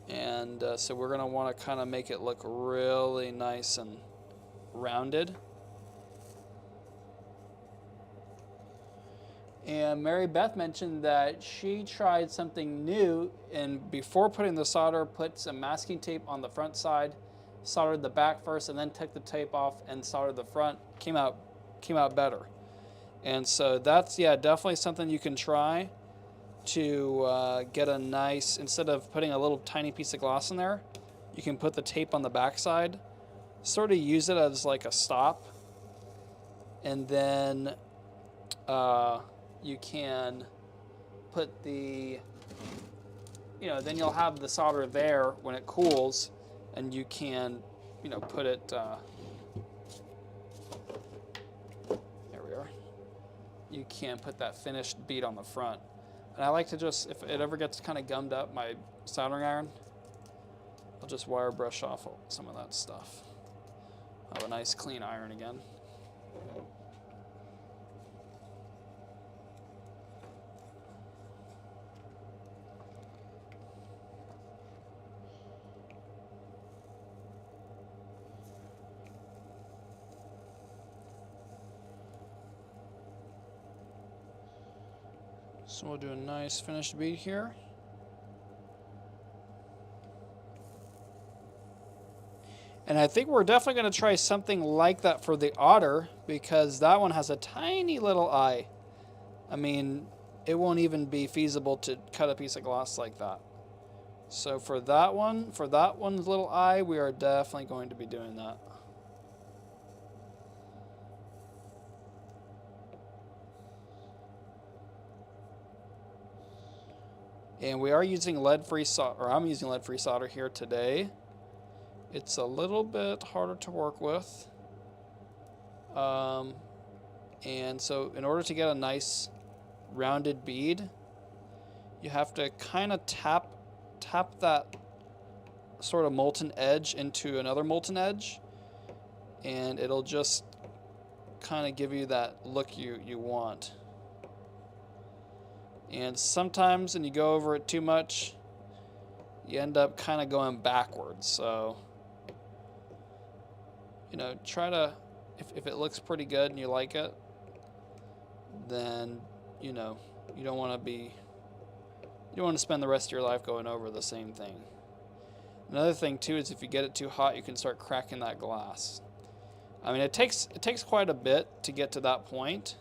[SPEAKER 1] And so we're going to want to kind of make it look really nice and rounded. And Mary Beth mentioned that she tried something new, and before putting the solder, put some masking tape on the front side, soldered the back first, and then took the tape off and soldered the front. Came out better. And so that's, yeah, definitely something you can try to get a nice, instead of putting a little tiny piece of gloss in there, you can put the tape on the back side, sort of use it as like a stop, and then you can put the, then you'll have the solder there when it cools, and you can, put it, there we are. You can put that finished bead on the front. And I like to just, if it ever gets kind of gummed up, my soldering iron, I'll just wire brush off some of that stuff. I'll have a nice clean iron again. So we'll do a nice finished bead here. And I think we're definitely going to try something like that for the otter, because that one has a tiny little eye. I mean, it won't even be feasible to cut a piece of glass like that. So for that one's little eye, we are definitely going to be doing that. And we are using lead-free solder, or I'm using lead-free solder here today. It's a little bit harder to work with. And so in order to get a nice rounded bead, you have to kind of tap that sort of molten edge into another molten edge, and it'll just kind of give you that look you want. And sometimes when you go over it too much, you end up kind of going backwards. So, you know, try to, if it looks pretty good and you like it, then, you know, you don't want to spend the rest of your life going over the same thing. Another thing too is if you get it too hot, you can start cracking that glass. I mean, it takes quite a bit to get to that point,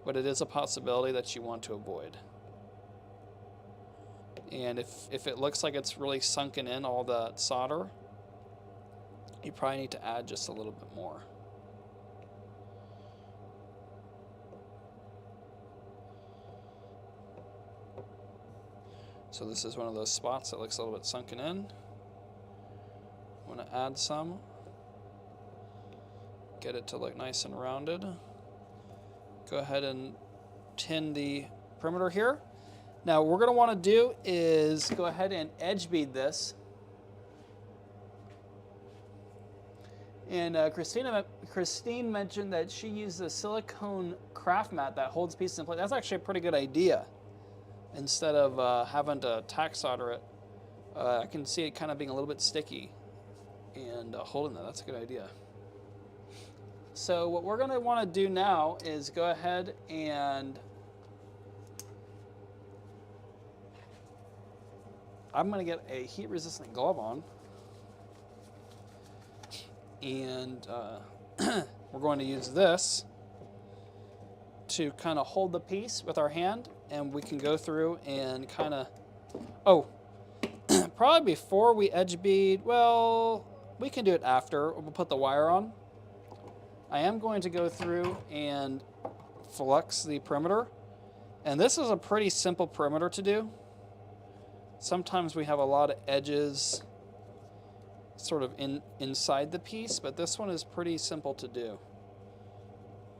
[SPEAKER 1] but it is a possibility that you want to avoid. And if it looks like it's really sunken in all the solder, you probably need to add just a little bit more. So this is one of those spots that looks a little bit sunken in. I want to add some. Get it to look nice and rounded. Go ahead and tin the perimeter here. Now what we're going to want to do is go ahead and edge bead this. And Christine mentioned that she used a silicone craft mat that holds pieces in place. That's actually a pretty good idea. Instead of having to tack solder it, I can see it kind of being a little bit sticky and holding that. That's a good idea. So what we're going to want to do now is go ahead and I'm going to get a heat-resistant glove on, and we're going to use this to kind of hold the piece with our hand, and we can go through and kind of, probably before we edge bead, well, we can do it after. We'll put the wire on. I am going to go through and flux the perimeter, and this is a pretty simple perimeter to do. Sometimes we have a lot of edges sort of inside the piece, but this one is pretty simple to do.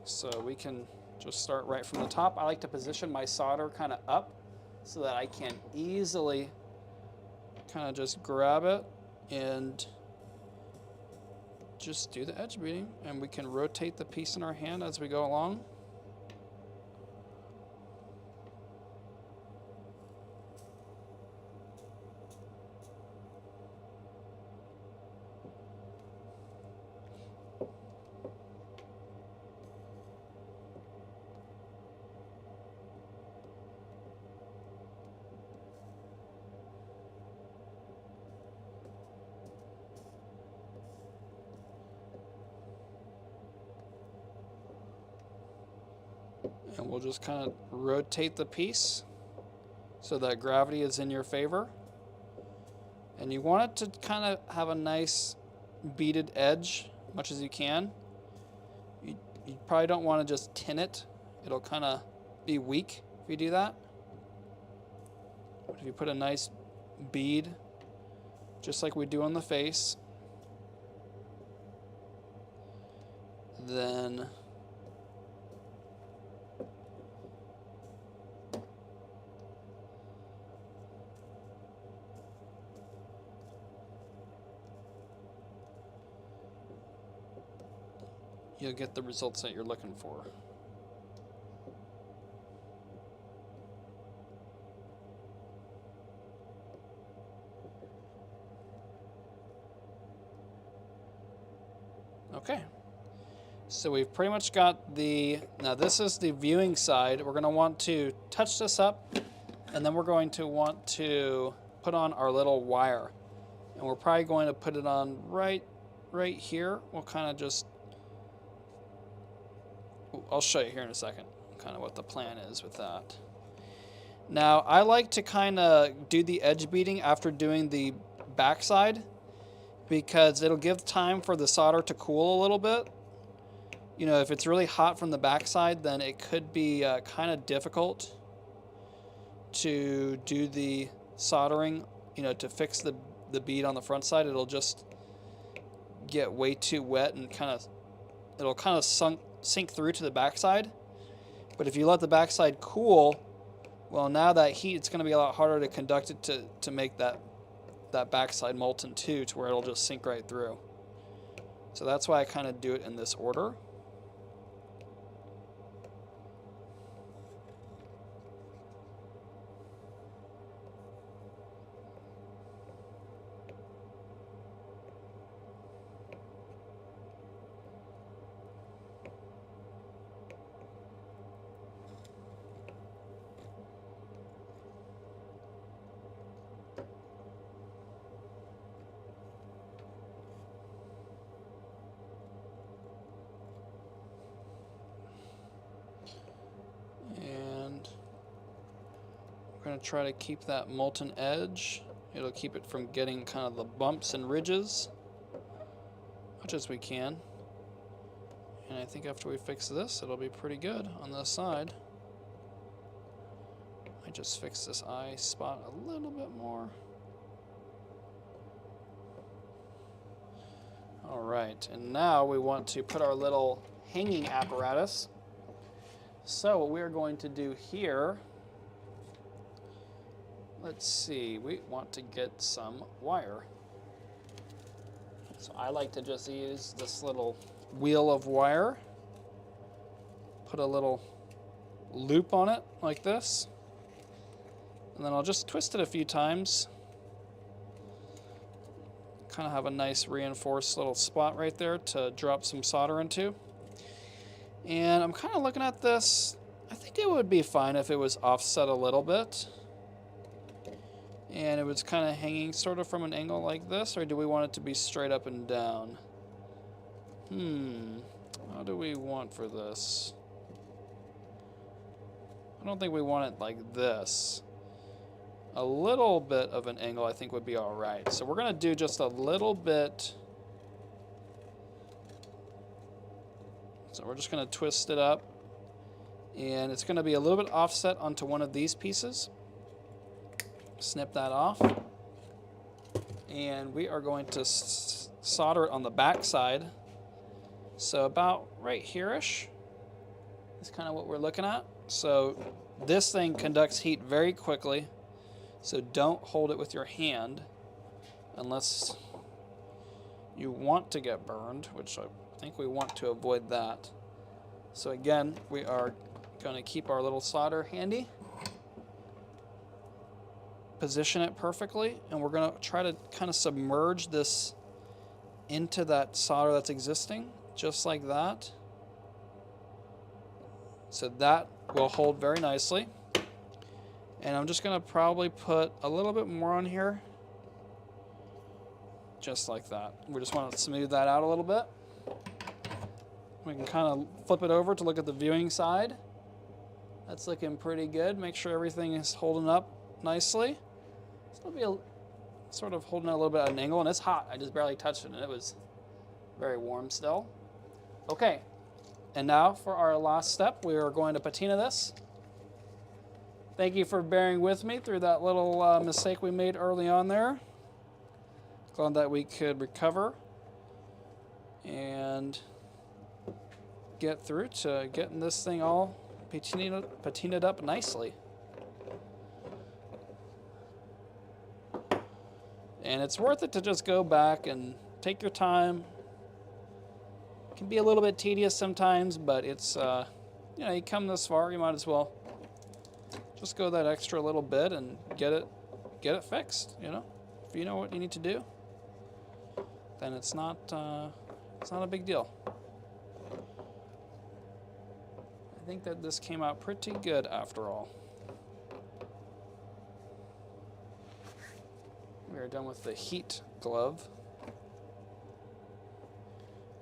[SPEAKER 1] So we can just start right from the top. I like to position my solder kind of up so that I can easily kind of just grab it and just do the edge beading, and we can rotate the piece in our hand as we go along. And we'll just kind of rotate the piece so that gravity is in your favor. And you want it to kind of have a nice beaded edge, as much as you can. You probably don't want to just tin it. It'll kind of be weak if you do that. But if you put a nice bead, just like we do on the face, then you'll get the results that you're looking for. Okay, So we've pretty much got now this is the viewing side. We're going to want to touch this up, and then we're going to want to put on our little wire. And we're probably going to put it on right here. We'll kind of just, I'll show you here in a second kind of what the plan is with that. Now, I like to kind of do the edge beading after doing the backside because it'll give time for the solder to cool a little bit. You know, if it's really hot from the backside, then it could be kind of difficult to do the soldering, you know, to fix the bead on the front side. It'll just get way too wet and it'll kind of sink through to the backside. But if you let the backside cool, well, now that heat, it's going to be a lot harder to conduct it to make that backside molten too, to where it'll just sink right through. So that's why I kind of do it in this order. We're going to try to keep that molten edge. It'll keep it from getting kind of the bumps and ridges much as we can. And I think after we fix this, it'll be pretty good on this side. I just fix this eye spot a little bit more. All right, and now we want to put our little hanging apparatus. So what we're going to do here, let's see, we want to get some wire. So I like to just use this little wheel of wire, put a little loop on it like this, and then I'll just twist it a few times. Kind of have a nice reinforced little spot right there to drop some solder into. And I'm kind of looking at this. I think it would be fine if it was offset a little bit. And it was kind of hanging sort of from an angle like this, or do we want it to be straight up and down? How do we want for this? I don't think we want it like this. A little bit of an angle I think would be all right. So we're going to do just a little bit. So we're just going to twist it up. And it's going to be a little bit offset onto one of these pieces. Snip that off. And we are going to solder it on the back side. So about right here-ish is kind of what we're looking at. So this thing conducts heat very quickly. So don't hold it with your hand unless you want to get burned, which I think we want to avoid that. So again, we are going to keep our little solder handy, position it perfectly, and we're going to try to kind of submerge this into that solder that's existing, just like that. So that will hold very nicely. And I'm just going to probably put a little bit more on here, just like that. We just want to smooth that out a little bit. We can kind of flip it over to look at the viewing side. That's looking pretty good. Make sure everything is holding up nicely. It's going to be sort of holding it a little bit at an angle, and it's hot. I just barely touched it, and it was very warm still. Okay, and now for our last step, we are going to patina this. Thank you for bearing with me through that little mistake we made early on there. Glad that we could recover and get through to getting this thing all patinaed up nicely. And it's worth it to just go back and take your time. It can be a little bit tedious sometimes, but it's, you know, you come this far, you might as well just go that extra little bit and get it fixed, you know? If you know what you need to do, then it's not a big deal. think that this came out pretty good after all. We are done with the heat glove.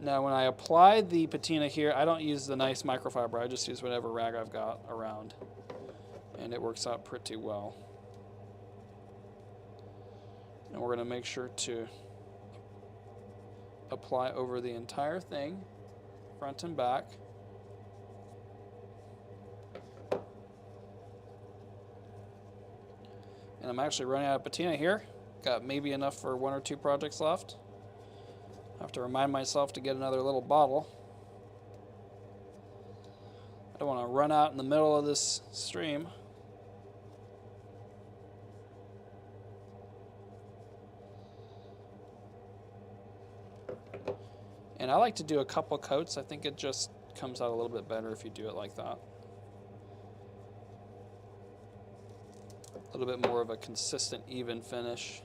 [SPEAKER 1] Now, when I apply the patina here, I don't use the nice microfiber. I just use whatever rag I've got around, and it works out pretty well. And we're going to make sure to apply over the entire thing, front and back. And I'm actually running out of patina here. Got maybe enough for 1 or 2 projects left. I have to remind myself to get another little bottle. I don't want to run out in the middle of this stream. And I like to do a couple coats. I think it just comes out a little bit better if you do it like that. A little bit more of a consistent, even finish.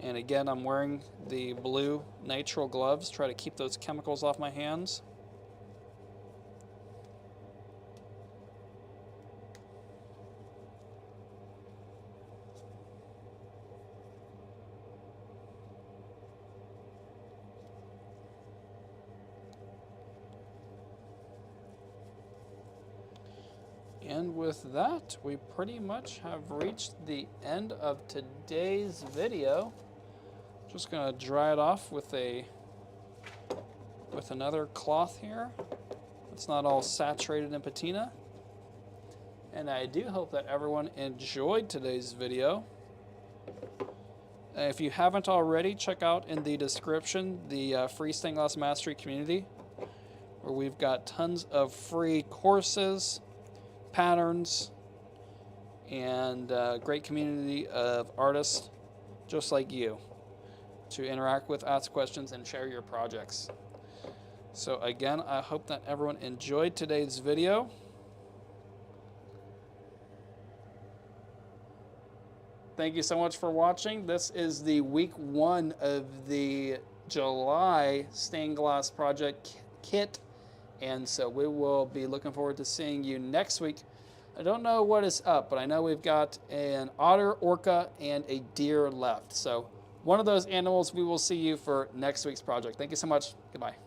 [SPEAKER 1] And again, I'm wearing the blue nitrile gloves. Try to keep those chemicals off my hands. And with that, we pretty much have reached the end of today's video. Just gonna dry it off with another cloth here. It's not all saturated in patina. And I do hope that everyone enjoyed today's video. If you haven't already, check out in the description the free Stained Glass Mastery community, where we've got tons of free courses, patterns, and a great community of artists just like you to interact with, ask questions, and share your projects. So again, I hope that everyone enjoyed today's video. Thank you so much for watching. This is the week 1 of the July stained glass project kit. And so we will be looking forward to seeing you next week. I don't know what is up, but I know we've got an otter, orca, and a deer left. So one of those animals, we will see you for next week's project. Thank you so much. Goodbye.